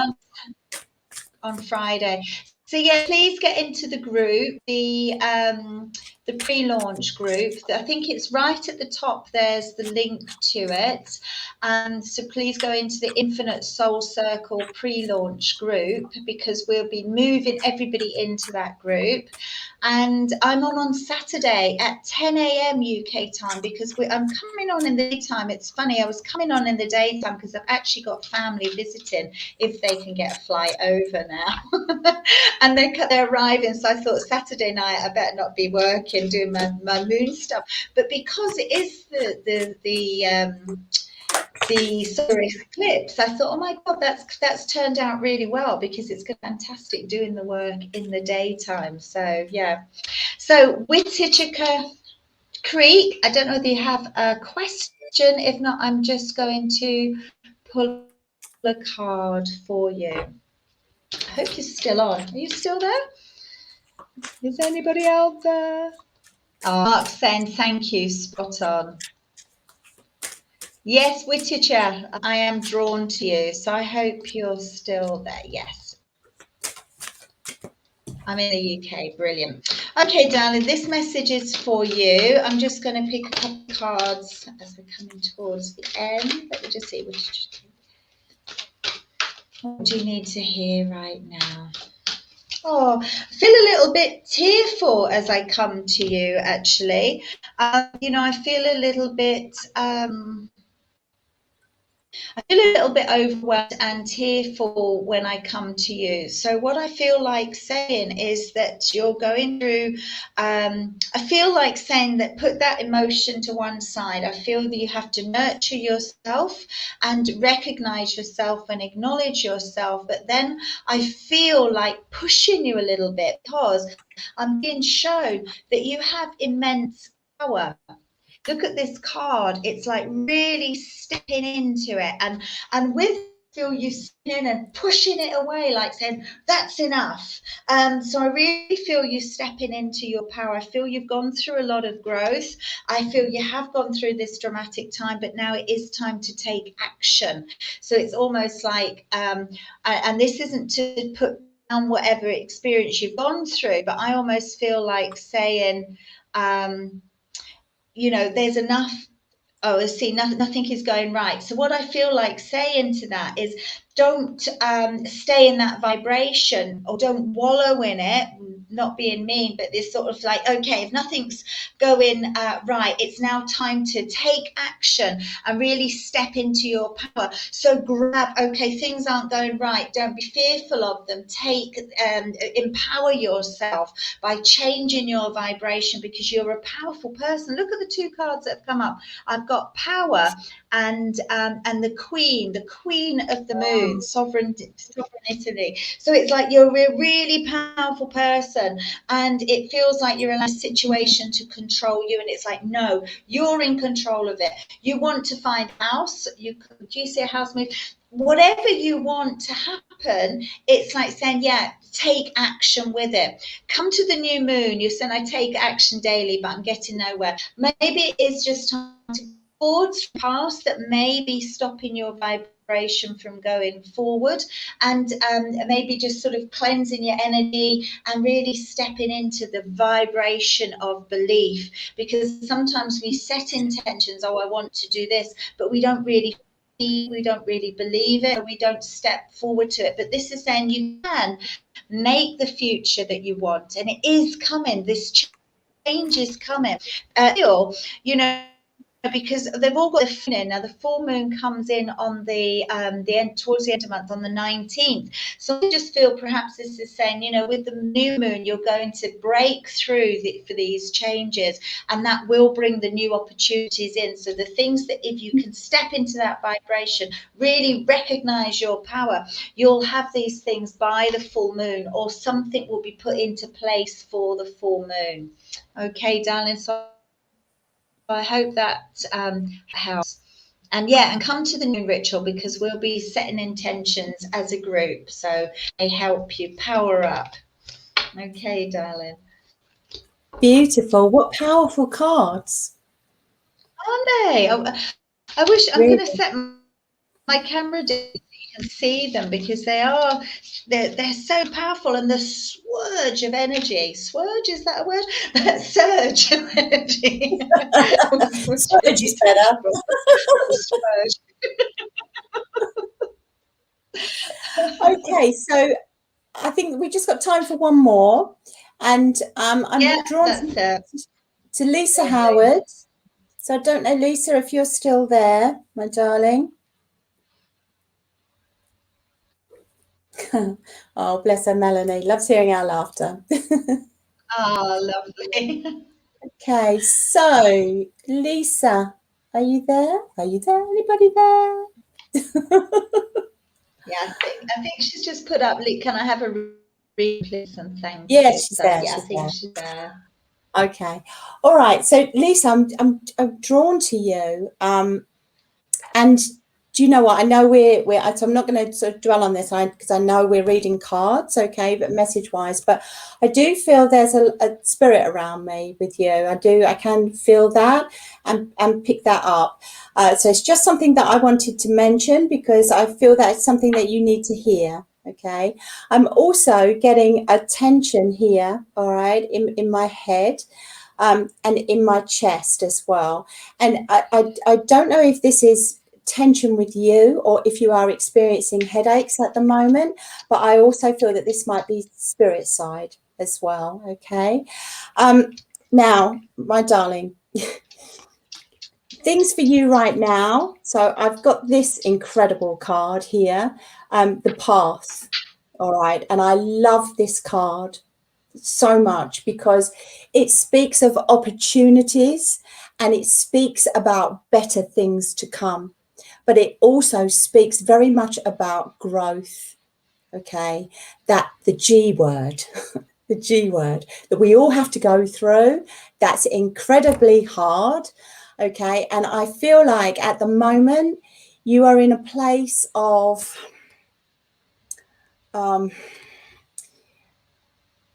on Friday. So yeah, please get into the group, the pre-launch group. I think it's right at the top. There's the link to it, and so please go into the Infinite Soul Circle pre-launch group, because we'll be moving everybody into that group. And I'm on Saturday at 10 a.m. UK time, because I'm coming on in the daytime. It's funny, I was coming on in the daytime because I've actually got family visiting, if they can get a flight over now. And they're arriving, so I thought Saturday night I better not be working, doing my moon stuff. But because it is the solar eclipse, I thought, oh my God, that's turned out really well, because it's fantastic doing the work in the daytime. So yeah, so Whitaker Creek, I don't know if you have a question. If not, I'm just going to pull a card for you. I hope you're still on. Are you still there? Is anybody out there? Oh, Mark's saying thank you, spot on. Yes, Whitaker, I am drawn to you, so I hope you're still there. Yes. I'm in the UK, brilliant. Okay, darling, this message is for you. I'm just going to pick a couple of cards as we're coming towards the end. Let me just see what do you need to hear right now? Oh, I feel a little bit tearful as I come to you, actually. I feel a little bit... I feel a little bit overwhelmed and tearful when I come to you. So what I feel like saying is that you're going through, I feel like saying that put that emotion to one side. I feel that you have to nurture yourself and recognize yourself and acknowledge yourself. But then I feel like pushing you a little bit, because I'm being shown that you have immense power. Look at this card. It's like really stepping into it, and with feel you stepping in and pushing it away, like saying that's enough. So I really feel you stepping into your power. I feel you've gone through a lot of growth. I feel you have gone through this dramatic time, but now it is time to take action. So it's almost like, and this isn't to put down whatever experience you've gone through, but I almost feel like saying, there's enough. Oh, see, nothing is going right. So what I feel like saying to that is, don't stay in that vibration, or don't wallow in it, not being mean, but this sort of like, okay, if nothing's going right, it's now time to take action and really step into your power. So okay, things aren't going right, don't be fearful of them. Empower yourself by changing your vibration, because you're a powerful person. Look at the two cards that have come up. I've got power and the queen of the moon, sovereignty. So it's like you're a really powerful person, and it feels like you're in a situation to control you, and it's like, no, you're in control of it. You want to find a house, do you see a house move? Whatever you want to happen, it's like saying, yeah, take action with it. Come to the new moon, you're saying, I take action daily, but I'm getting nowhere. Maybe it is just time to towards past that may be stopping your vibration from going forward, and maybe just sort of cleansing your energy and really stepping into the vibration of belief, because sometimes we set intentions, oh, I want to do this, but we don't really believe it, or we don't step forward to it. But this is saying you can make the future that you want, and it is coming. This change changes coming. You know, because they've all got the full moon. Now the full moon comes in on the end, towards the end of the month, on the 19th. So I just feel perhaps this is saying, you know, with the new moon, you're going to break through for these changes, and that will bring the new opportunities in. So the things that, if you can step into that vibration, really recognize your power, you'll have these things by the full moon, or something will be put into place for the full moon. Okay, darling. So I hope that helps. And yeah, and come to the new ritual, because we'll be setting intentions as a group. So they help you power up. Okay, darling. Beautiful. What powerful cards. Aren't they? I wish I'm Really? going to set my camera down so you can see them, because they're so powerful, and the swurge of energy. Swurge, is that a word? That surge of energy. Swurge is better. Okay, so I think we just got time for one more, and I'm drawn to Lisa Howard. So I don't know, Lisa, if you're still there, my darling. Oh, bless her, Melanie. Loves hearing our laughter. Oh, lovely. Okay, so Lisa, are you there? Are you there? Anybody there? Yeah, I think she's just put up. Can I have a read, please? And thank Yeah, you. she's So there. yeah, I She's think there. she's there. Okay, all right. So Lisa, I'm drawn to you. And do you know what? I know so I'm not going to sort of dwell on this because I know we're reading cards, okay, but message wise. But I do feel there's a spirit around me with you. I can feel that and pick that up. So it's just something that I wanted to mention because I feel that it's something that you need to hear. Okay. I'm also getting a tension here, all right, in my head. And in my chest as well. And I don't know if this is tension with you or if you are experiencing headaches at the moment, but I also feel that this might be spirit side as well. Okay. Now, my darling, things for you right now. So I've got this incredible card here, the path. All right. And I love this card so much because it speaks of opportunities and it speaks about better things to come, but it also speaks very much about growth. Okay, that the G word, the G word that we all have to go through, that's incredibly hard. Okay, and I feel like at the moment you are in a place of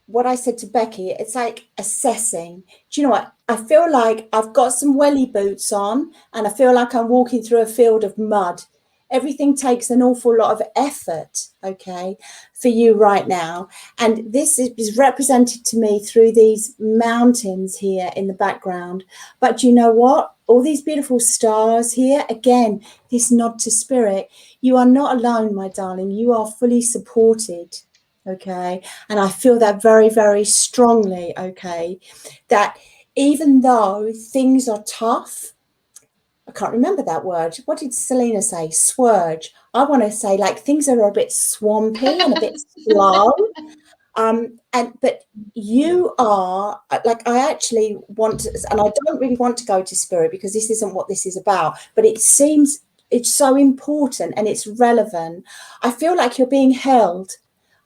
what I said to Becky, it's like assessing. Do you know what? I feel like I've got some welly boots on and I feel like I'm walking through a field of mud. Everything takes an awful lot of effort, okay, for you right now. And this is represented to me through these mountains here in the background. But you know what? All these beautiful stars here, again, this nod to spirit. You are not alone, my darling. You are fully supported. Okay, and I feel that very, very strongly. Okay, that even though things are tough, I can't remember that word. What did Selena say? Swurge. I want to say like things are a bit swampy and a bit slow. But you are like, I actually want to, and I don't really want to go to spirit because this isn't what this is about, but it seems it's so important and it's relevant. I feel like you're being held.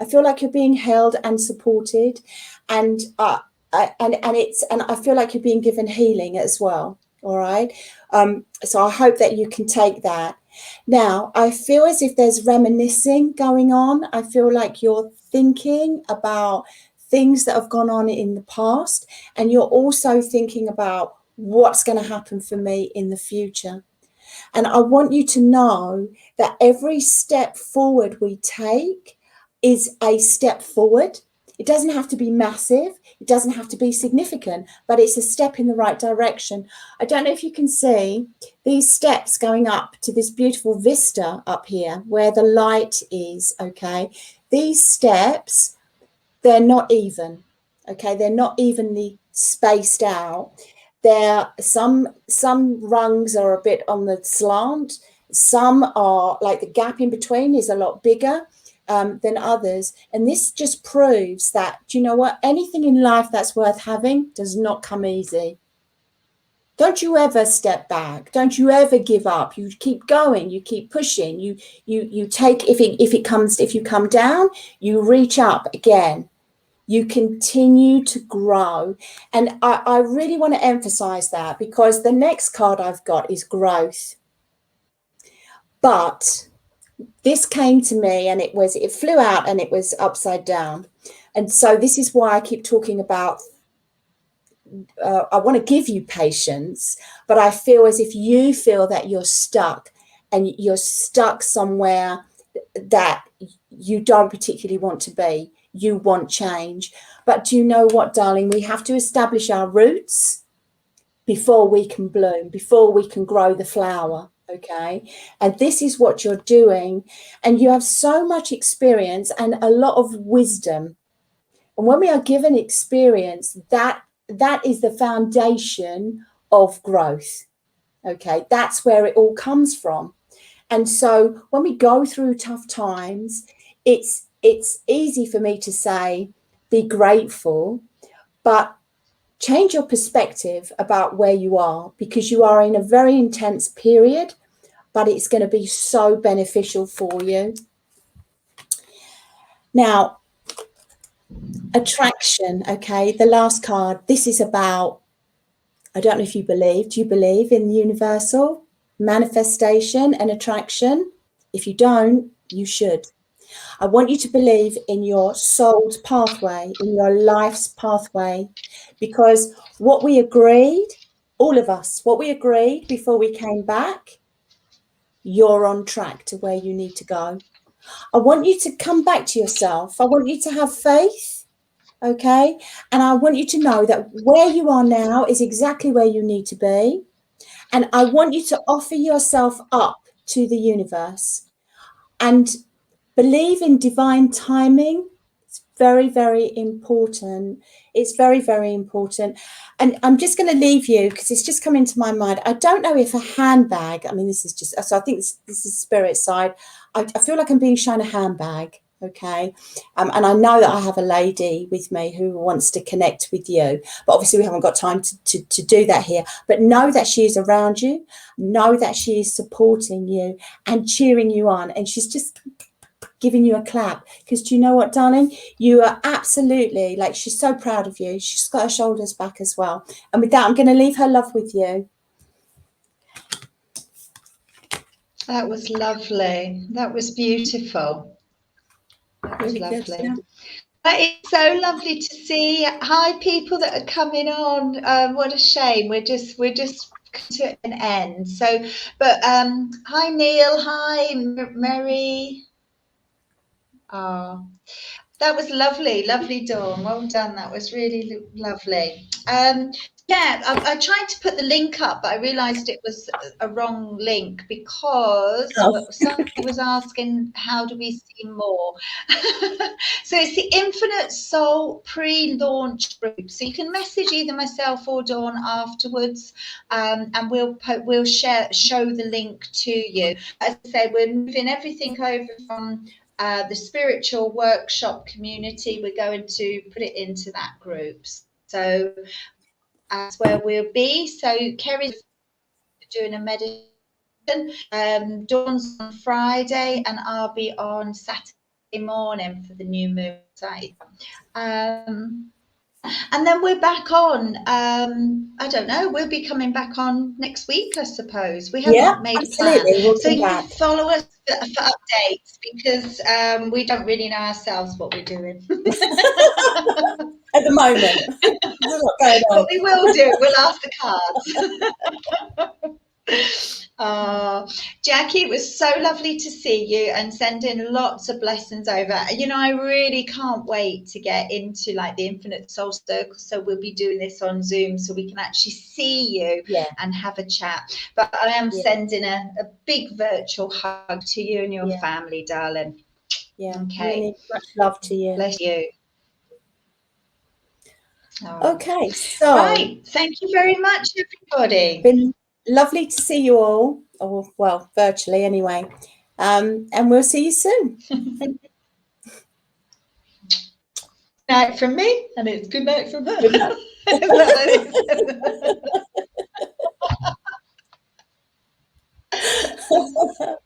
I feel like you're being held and supported, and I feel like you're being given healing as well. All right. So I hope that you can take that. Now, I feel as if there's reminiscing going on. I feel like you're thinking about things that have gone on in the past, and you're also thinking about what's going to happen for me in the future. And I want you to know that every step forward we take is a step forward. It doesn't have to be massive. It doesn't have to be significant, but it's a step in the right direction. I don't know if you can see these steps going up to this beautiful vista up here where the light is, okay? These steps, they're not even, okay? They're not evenly spaced out. There, some rungs are a bit on the slant. Some are like the gap in between is a lot bigger than others. And this just proves that, do you know what? Anything in life that's worth having does not come easy. Don't you ever step back. Don't you ever give up. You keep going. You keep pushing. You take, if you come down, you reach up again. You continue to grow. And I really want to emphasize that, because the next card I've got is growth. But this came to me and it flew out and it was upside down. And so this is why I keep talking about, I want to give you patience, but I feel as if you feel that you're stuck, and you're stuck somewhere that you don't particularly want to be. You want change. But do you know what, darling? We have to establish our roots before we can bloom, before we can grow the flower. Okay. And this is what you're doing. And you have so much experience and a lot of wisdom. And when we are given experience, that is the foundation of growth. Okay. That's where it all comes from. And so when we go through tough times, it's easy for me to say, be grateful, but change your perspective about where you are, because you are in a very intense period, but it's going to be so beneficial for you. Now, attraction. Okay. The last card, this is about, I don't know if you believe, do you believe in universal manifestation and attraction? If you don't, you should. I want you to believe in your soul's pathway, in your life's pathway, because what we agreed, all of us, what we agreed before we came back, you're on track to where you need to go. I want you to come back to yourself. I want you to have faith, okay? And I want you to know that where you are now is exactly where you need to be. And I want you to offer yourself up to the universe and believe in divine timing. It's very, very important. It's very, very important. And I'm just going to leave you, because it's just come into my mind. I don't know if a handbag, I mean, this is just, so I think this is spirit side. I feel like I'm being shown a handbag. Okay. And I know that I have a lady with me who wants to connect with you, but obviously we haven't got time to do that here. But know that she is around you. Know that she is supporting you and cheering you on. And she's just giving you a clap, because do you know what, darling? You are absolutely, like, she's so proud of you. She's got her shoulders back as well. And with that, I'm going to leave her love with you. That was lovely. That was beautiful. That was Really lovely. good, yeah. That is so lovely to see. Hi, people that are coming on. What a shame. We're just to an end. So, but hi Neil. Hi Mary. Oh, that was lovely, lovely, Dawn. Well done. That was really lovely. Yeah, I tried to put the link up, but I realised it was a wrong link, because somebody was asking, how do we see more? So it's the Infinite Soul pre-launch group. So you can message either myself or Dawn afterwards, and we'll show the link to you. As I say, we're moving everything over from the spiritual workshop community. We're going to put it into that group. So that's where we'll be. So Kerry's doing a meditation. Dawn's on Friday, and I'll be on Saturday morning for the new moon site. And then we're back on. I don't know. We'll be coming back on next week, I suppose. We haven't made a plan. So you can follow us for updates, because we don't really know ourselves what we're doing. At the moment. There's a lot going on. But we will do. We'll ask the cards. Jackie, it was so lovely to see you, and sending lots of blessings over. You know, I really can't wait to get into like the Infinite Soul Circle. So we'll be doing this on Zoom, so we can actually see you and have a chat. But I am sending a big virtual hug to you and your family, darling. Yeah. Okay. Really much love to you. Bless you. Oh. Okay, so Right. Thank you very much, everybody. been lovely to see you all, or well, virtually anyway. And we'll see you soon. Night from me, and it's good night from her. Good night. Is that